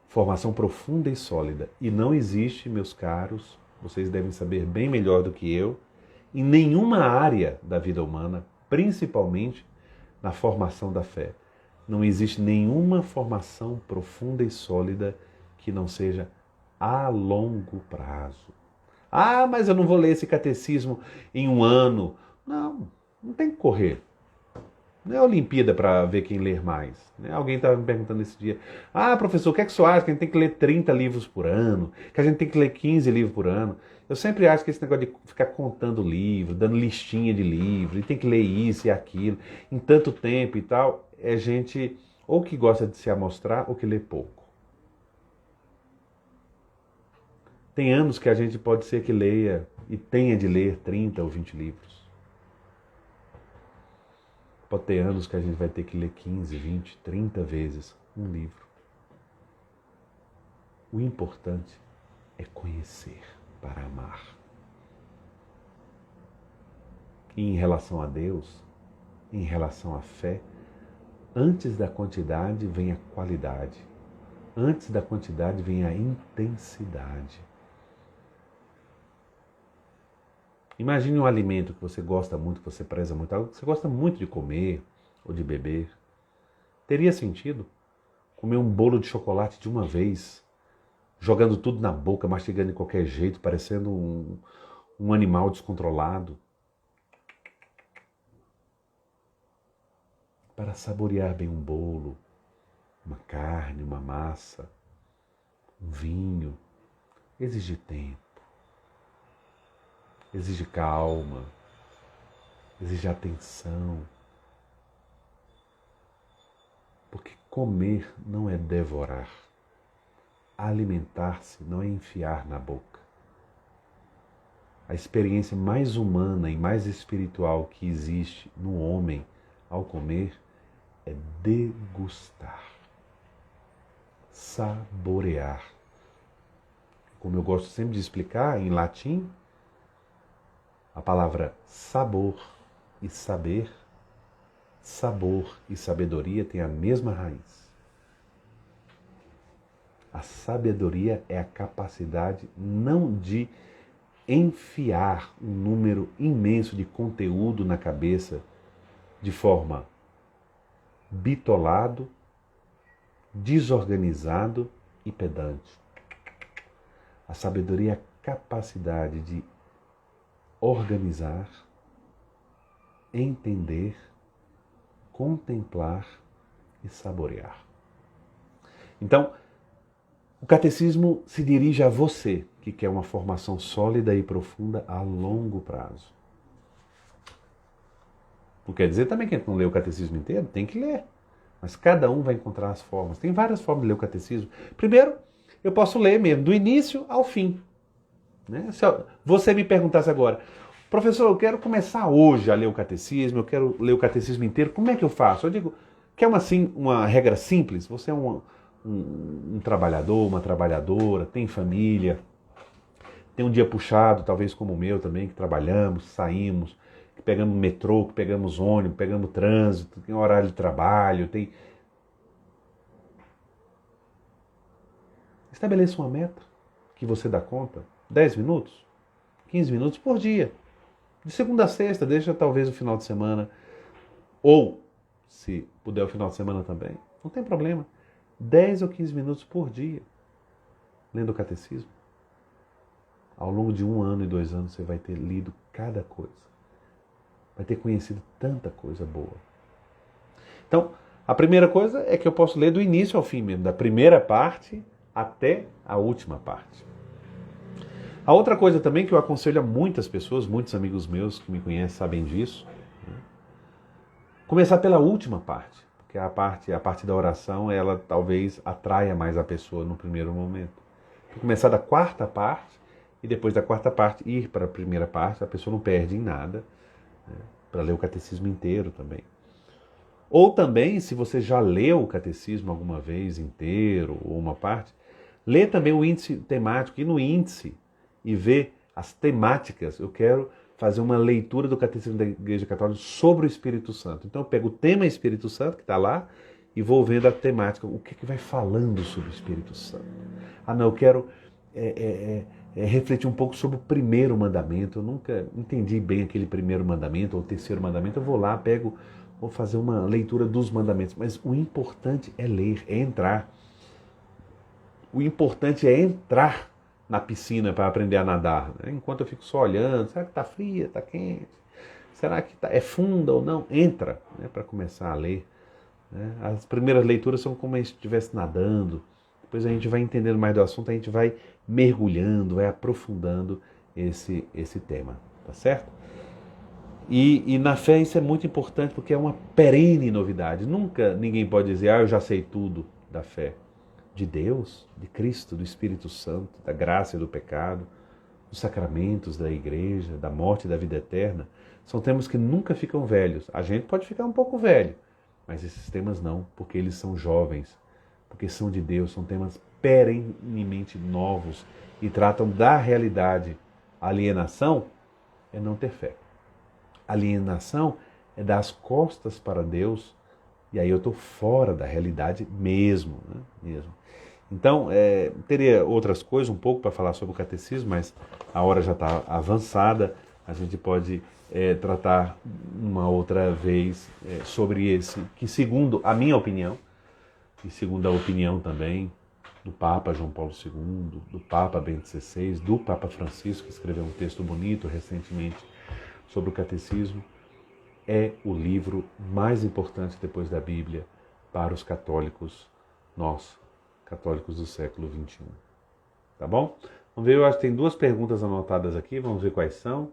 Formação profunda e sólida. E não existe, meus caros, vocês devem saber bem melhor do que eu, em nenhuma área da vida humana, principalmente na formação da fé. Não existe nenhuma formação profunda e sólida que não seja a longo prazo. Ah, mas eu não vou ler esse catecismo em um ano. Não, não tem que correr. Não é Olimpíada para ver quem ler mais. Alguém estava me perguntando esse dia. Ah, professor, o que é que você acha? Que a gente tem que ler 30 livros por ano? Que a gente tem que ler 15 livros por ano? Eu sempre acho que esse negócio de ficar contando livro, dando listinha de livro, e tem que ler isso e aquilo, em tanto tempo e tal, é gente ou que gosta de se amostrar ou que lê pouco. Tem anos que a gente pode ser que leia e tenha de ler 30 ou 20 livros. Pode ter anos que a gente vai ter que ler 15, 20, 30 vezes um livro. O importante é conhecer para amar. E em relação a Deus, em relação à fé, antes da quantidade vem a qualidade. Antes da quantidade vem a intensidade. Imagine um alimento que você gosta muito, que você preza muito, algo que você gosta muito de comer ou de beber. Teria sentido comer um bolo de chocolate de uma vez, jogando tudo na boca, mastigando de qualquer jeito, parecendo um animal descontrolado? Para saborear bem um bolo, uma carne, uma massa, um vinho, exige tempo. Exige calma, exige atenção. Porque comer não é devorar. Alimentar-se não é enfiar na boca. A experiência mais humana e mais espiritual que existe no homem ao comer é degustar, saborear. Como eu gosto sempre de explicar em latim, A palavra sabor e saber, sabor e sabedoria têm a mesma raiz. A sabedoria é a capacidade não de enfiar um número imenso de conteúdo na cabeça de forma bitolado, desorganizado e pedante. A sabedoria é a capacidade de organizar, entender, contemplar e saborear. Então, o catecismo se dirige a você, que quer uma formação sólida e profunda a longo prazo. Não quer dizer também que a gente não lê o catecismo inteiro, tem que ler. Mas cada um vai encontrar as formas. Tem várias formas de ler o catecismo. Primeiro, eu posso ler mesmo, do início ao fim. Né? Se você me perguntasse agora, professor, eu quero começar hoje a ler o catecismo, eu quero ler o catecismo inteiro, como é que eu faço? Eu digo, quer uma regra simples? Você é um trabalhador, uma trabalhadora, tem família, tem um dia puxado, talvez como o meu também, que trabalhamos, saímos, que pegamos metrô, que pegamos ônibus, pegamos trânsito, tem horário de trabalho, tem... Estabeleça uma meta que você dá conta, 10 minutos, 15 minutos por dia. De segunda a sexta, deixa talvez o final de semana, ou, se puder o final de semana também, não tem problema. 10 ou 15 minutos por dia, lendo o catecismo. Ao longo de 1 ano e 2 anos você vai ter lido cada coisa. Vai ter conhecido tanta coisa boa. Então, a primeira coisa é que eu posso ler do início ao fim mesmo, da primeira parte até a última parte. A outra coisa também que eu aconselho a muitas pessoas, muitos amigos meus que me conhecem sabem disso, né? Começar pela última parte, porque a parte da oração, ela talvez atraia mais a pessoa no primeiro momento. Começar da quarta parte e depois da quarta parte ir para a primeira parte, a pessoa não perde em nada, né? Para ler o catecismo inteiro também. Ou também, se você já leu o catecismo alguma vez inteiro ou uma parte, lê também o índice temático e no índice e ver as temáticas. Eu quero fazer uma leitura do Catecismo da Igreja Católica sobre o Espírito Santo. Então eu pego o tema Espírito Santo, que está lá, e vou vendo a temática. O que vai falando sobre o Espírito Santo? Ah, não, eu quero refletir um pouco sobre o primeiro mandamento. Eu nunca entendi bem aquele primeiro mandamento ou o terceiro mandamento. Eu vou lá, vou fazer uma leitura dos mandamentos. Mas o importante é ler, é entrar. O importante é entrar na piscina para aprender a nadar, né? Enquanto eu fico só olhando, será que está fria, está quente? Será que é funda ou não? Entra, né, para começar a ler. Né? As primeiras leituras são como se estivesse nadando. Depois a gente vai entendendo mais do assunto, a gente vai mergulhando, vai aprofundando esse tema, tá certo? E na fé isso é muito importante porque é uma perene novidade. Nunca ninguém pode dizer, eu já sei tudo da fé. De Deus, de Cristo, do Espírito Santo, da graça e do pecado, dos sacramentos da igreja, da morte e da vida eterna, são temas que nunca ficam velhos. A gente pode ficar um pouco velho, mas esses temas não, porque eles são jovens, porque são de Deus, são temas perenemente novos e tratam da realidade. A alienação é não ter fé. A alienação é dar as costas para Deus, e aí eu estou fora da realidade mesmo, né? Mesmo. Então, teria outras coisas um pouco para falar sobre o catecismo, mas a hora já está avançada, a gente pode tratar uma outra vez sobre esse, que segundo a minha opinião, e segundo a opinião também do Papa João Paulo II, do Papa Bento XVI, do Papa Francisco, que escreveu um texto bonito recentemente sobre o catecismo, é o livro mais importante depois da Bíblia para os católicos, nós, católicos do século XXI. Tá bom? Vamos ver, eu acho que tem 2 perguntas anotadas aqui, vamos ver quais são.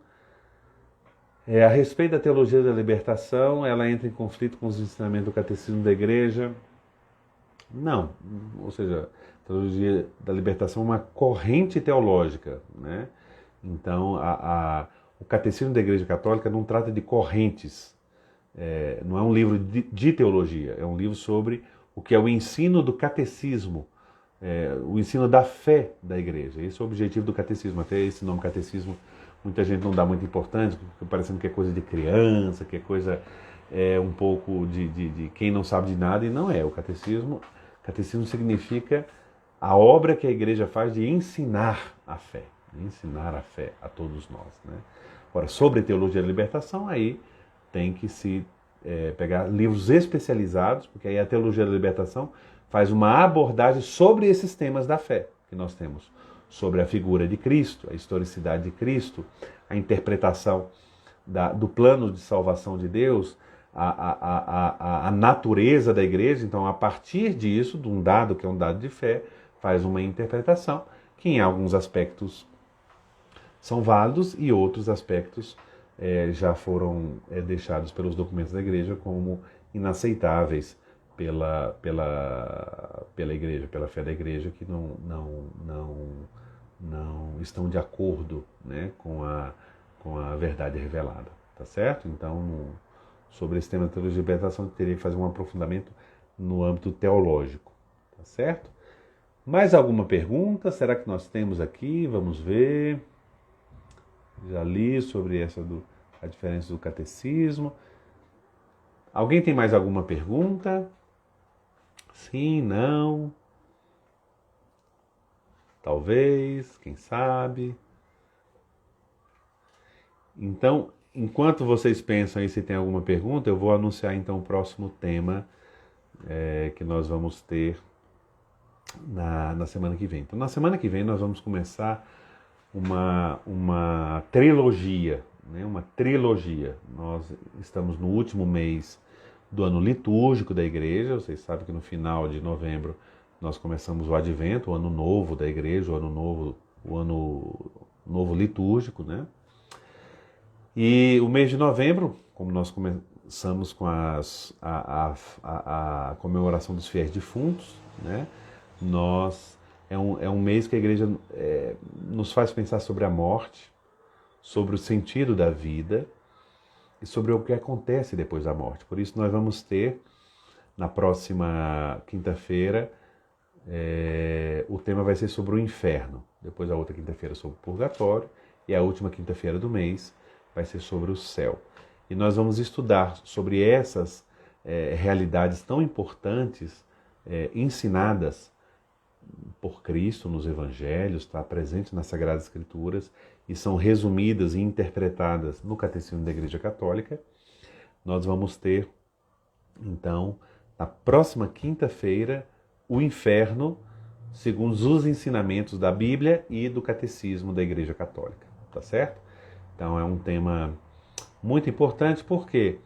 A respeito da teologia da libertação, ela entra em conflito com os ensinamentos do catecismo da igreja? Não, ou seja, a teologia da libertação é uma corrente teológica, né? Então, o Catecismo da Igreja Católica não trata de correntes, não é um livro de teologia, é um livro sobre o que é o ensino do catecismo, o ensino da fé da igreja. Esse é o objetivo do catecismo, até esse nome catecismo muita gente não dá muita importância, fica parecendo que é coisa de criança, que é coisa um pouco de quem não sabe de nada, e não é. Catecismo significa a obra que a igreja faz de ensinar a fé a todos nós, né? Ora, sobre teologia da libertação, aí tem que se pegar livros especializados, porque aí a teologia da libertação faz uma abordagem sobre esses temas da fé que nós temos, sobre a figura de Cristo, a historicidade de Cristo, a interpretação do plano de salvação de Deus, a natureza da igreja. Então, a partir disso, de um dado que é um dado de fé, faz uma interpretação que em alguns aspectos são válidos e outros aspectos já foram deixados pelos documentos da igreja como inaceitáveis pela igreja, pela fé da igreja, que não estão de acordo, né, com a verdade revelada, tá certo? Então, sobre esse tema da teologia de libertação, eu teria que fazer um aprofundamento no âmbito teológico, tá certo? Mais alguma pergunta? Será que nós temos aqui? Vamos ver. Já li sobre a diferença do catecismo. Alguém tem mais alguma pergunta? Sim, não? Talvez, quem sabe? Então, enquanto vocês pensam aí se tem alguma pergunta, eu vou anunciar então o próximo tema que nós vamos ter na semana que vem. Então, na semana que vem nós vamos começar uma trilogia, né? Uma trilogia. Nós estamos no último mês do ano litúrgico da igreja. Vocês sabem que no final de novembro nós começamos o Advento, o ano novo da igreja, o ano novo litúrgico, né? E o mês de novembro, como nós começamos com a comemoração dos fiéis defuntos, né? É um mês que a igreja nos faz pensar sobre a morte, sobre o sentido da vida e sobre o que acontece depois da morte. Por isso nós vamos ter, na próxima quinta-feira, o tema vai ser sobre o inferno. Depois a outra quinta-feira sobre o purgatório e a última quinta-feira do mês vai ser sobre o céu. E nós vamos estudar sobre essas realidades tão importantes, ensinadas por Cristo nos Evangelhos, está presente nas Sagradas Escrituras e são resumidas e interpretadas no Catecismo da Igreja Católica. Nós vamos ter, então, na próxima quinta-feira, o inferno, segundo os ensinamentos da Bíblia e do Catecismo da Igreja Católica, tá certo? Então é um tema muito importante, por quê?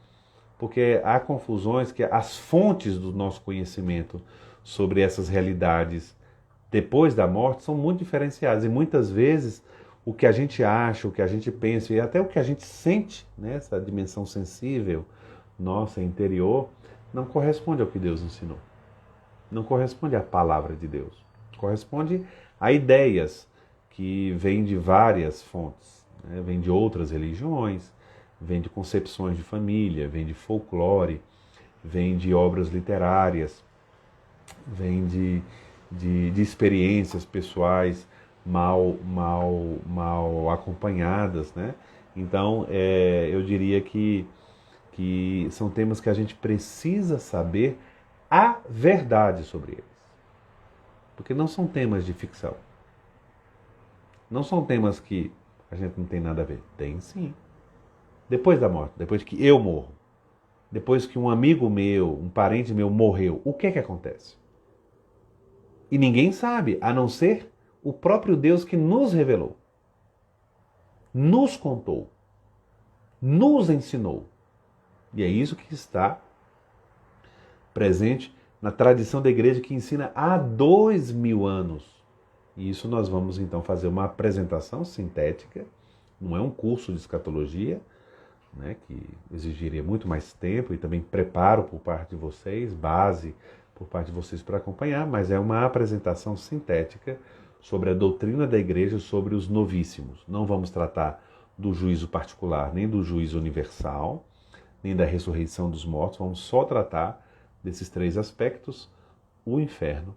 Porque há confusões, que as fontes do nosso conhecimento sobre essas realidades depois da morte são muito diferenciadas, e muitas vezes o que a gente acha, o que a gente pensa e até o que a gente sente, né, essa dimensão sensível nossa, interior, não corresponde ao que Deus ensinou. Não corresponde à palavra de Deus. Corresponde a ideias que vêm de várias fontes, né? Vêm de outras religiões, vêm de concepções de família, vêm de folclore, vêm de obras literárias, vêm de experiências pessoais mal acompanhadas, né? Então, eu diria que são temas que a gente precisa saber a verdade sobre eles. Porque não são temas de ficção. Não são temas que a gente não tem nada a ver. Tem sim. Depois da morte, depois que eu morro, depois que um amigo meu, um parente meu morreu, o que acontece? E ninguém sabe, a não ser o próprio Deus que nos revelou, nos contou, nos ensinou. E é isso que está presente na tradição da igreja, que ensina há 2000 anos. E isso nós vamos então fazer uma apresentação sintética, não é um curso de escatologia, né, que exigiria muito mais tempo e também preparo por parte de vocês, base por parte de vocês para acompanhar, mas é uma apresentação sintética sobre a doutrina da igreja, sobre os novíssimos. Não vamos tratar do juízo particular, nem do juízo universal, nem da ressurreição dos mortos, vamos só tratar desses três aspectos: o inferno,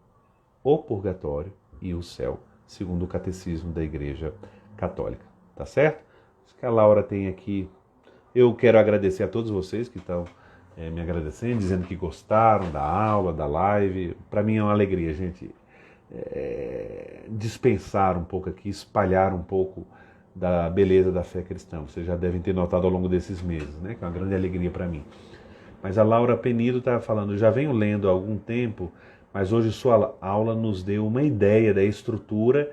o purgatório e o céu, segundo o catecismo da Igreja Católica. Tá certo? Acho que a Laura tem aqui. Eu quero agradecer a todos vocês que estão me agradecendo, dizendo que gostaram da aula, da live. Para mim é uma alegria, gente, dispensar um pouco aqui, espalhar um pouco da beleza da fé cristã. Vocês já devem ter notado ao longo desses meses, né? Que é uma grande alegria para mim. Mas a Laura Penido estava falando, já venho lendo há algum tempo, mas hoje sua aula nos deu uma ideia da estrutura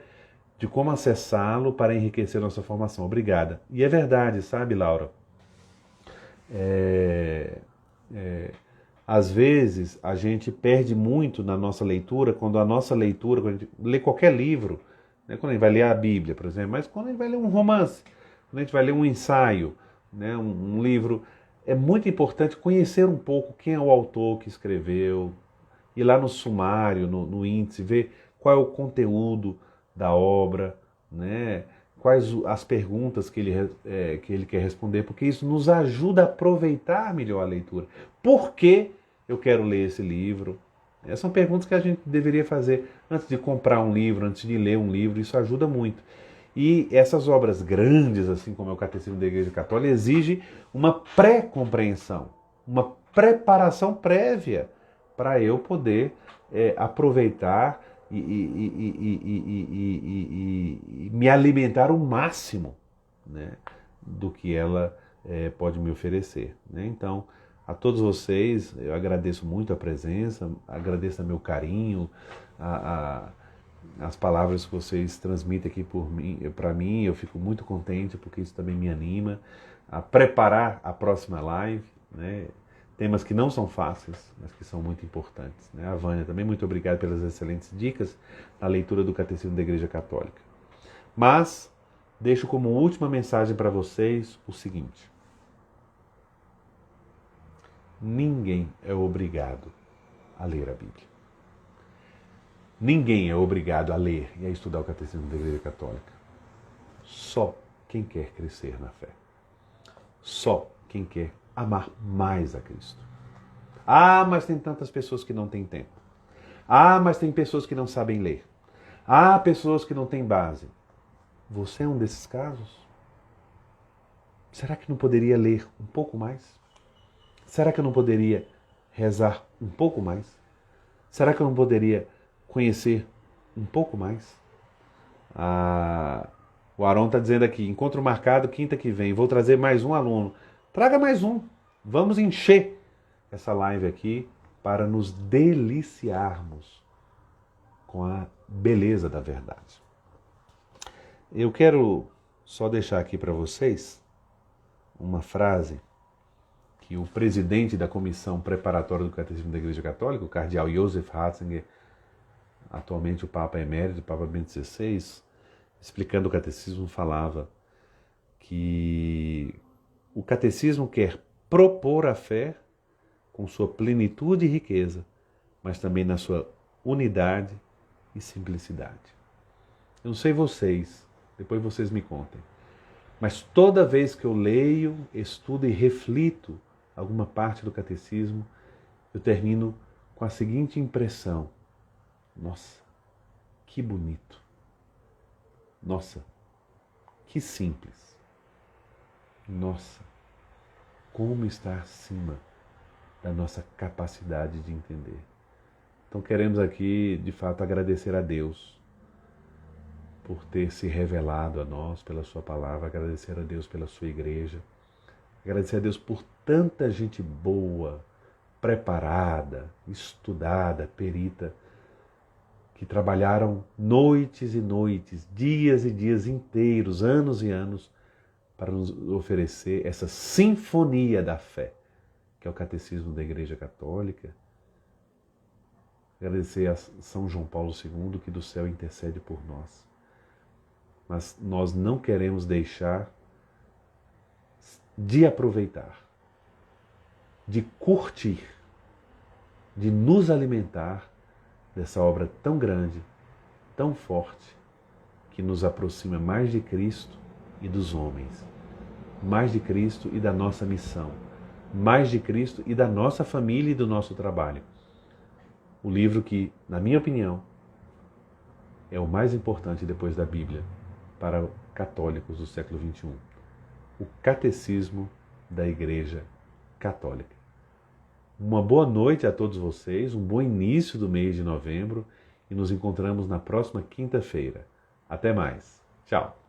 de como acessá-lo para enriquecer nossa formação. Obrigada. E é verdade, sabe, Laura? Às vezes a gente perde muito na nossa leitura, quando a gente lê qualquer livro, né, quando a gente vai ler a Bíblia, por exemplo, mas quando a gente vai ler um romance, quando a gente vai ler um ensaio, né, um livro, é muito importante conhecer um pouco quem é o autor que escreveu, ir lá no sumário, no índice, ver qual é o conteúdo da obra, né, quais as perguntas que ele quer responder, porque isso nos ajuda a aproveitar melhor a leitura. Por que eu quero ler esse livro? Essas são perguntas que a gente deveria fazer antes de comprar um livro, antes de ler um livro, isso ajuda muito. E essas obras grandes, assim como é o Catecismo da Igreja Católica, exigem uma pré-compreensão, uma preparação prévia para eu poder aproveitar e me alimentar o máximo, né, do que ela pode me oferecer, né? Então, a todos vocês, eu agradeço muito a presença, agradeço o meu carinho, as palavras que vocês transmitem aqui para mim, eu fico muito contente, porque isso também me anima a preparar a próxima live, né? Temas que não são fáceis, mas que são muito importantes, né? A Vânia também, muito obrigado pelas excelentes dicas na leitura do Catecismo da Igreja Católica. Mas deixo como última mensagem para vocês o seguinte: ninguém é obrigado a ler a Bíblia. Ninguém é obrigado a ler e a estudar o Catecismo da Igreja Católica. Só quem quer crescer na fé. Só quem quer amar mais a Cristo. Ah, mas tem tantas pessoas que não têm tempo. Ah, mas tem pessoas que não sabem ler. Ah, pessoas que não têm base. Você é um desses casos? Será que não poderia ler um pouco mais? Será que eu não poderia rezar um pouco mais? Será que eu não poderia conhecer um pouco mais? O Aron está dizendo aqui, encontro marcado quinta que vem, vou trazer mais um aluno. Traga mais um. Vamos encher essa live aqui para nos deliciarmos com a beleza da verdade. Eu quero só deixar aqui para vocês uma frase que o presidente da Comissão Preparatória do Catecismo da Igreja Católica, o cardeal Joseph Ratzinger, atualmente o Papa Emérito, o Papa Bento XVI, explicando o Catecismo, falava que o Catecismo quer propor a fé com sua plenitude e riqueza, mas também na sua unidade e simplicidade. Eu não sei vocês, depois vocês me contem, mas toda vez que eu leio, estudo e reflito alguma parte do Catecismo, eu termino com a seguinte impressão: nossa, que bonito. Nossa, que simples. Nossa, como está acima da nossa capacidade de entender. Então queremos aqui, de fato, agradecer a Deus por ter se revelado a nós pela sua palavra, agradecer a Deus pela sua igreja, agradecer a Deus por tanta gente boa, preparada, estudada, perita, que trabalharam noites e noites, dias e dias inteiros, anos e anos, para nos oferecer essa sinfonia da fé, que é o Catecismo da Igreja Católica. Agradecer a São João Paulo II, que do céu intercede por nós. Mas nós não queremos deixar de aproveitar, de curtir, de nos alimentar dessa obra tão grande, tão forte, que nos aproxima mais de Cristo e dos homens, mais de Cristo e da nossa missão, mais de Cristo e da nossa família e do nosso trabalho. O livro que, na minha opinião, é o mais importante depois da Bíblia para católicos do século XXI. o Catecismo da Igreja Católica. Uma boa noite a todos vocês, um bom início do mês de novembro e nos encontramos na próxima quinta-feira. Até mais. Tchau.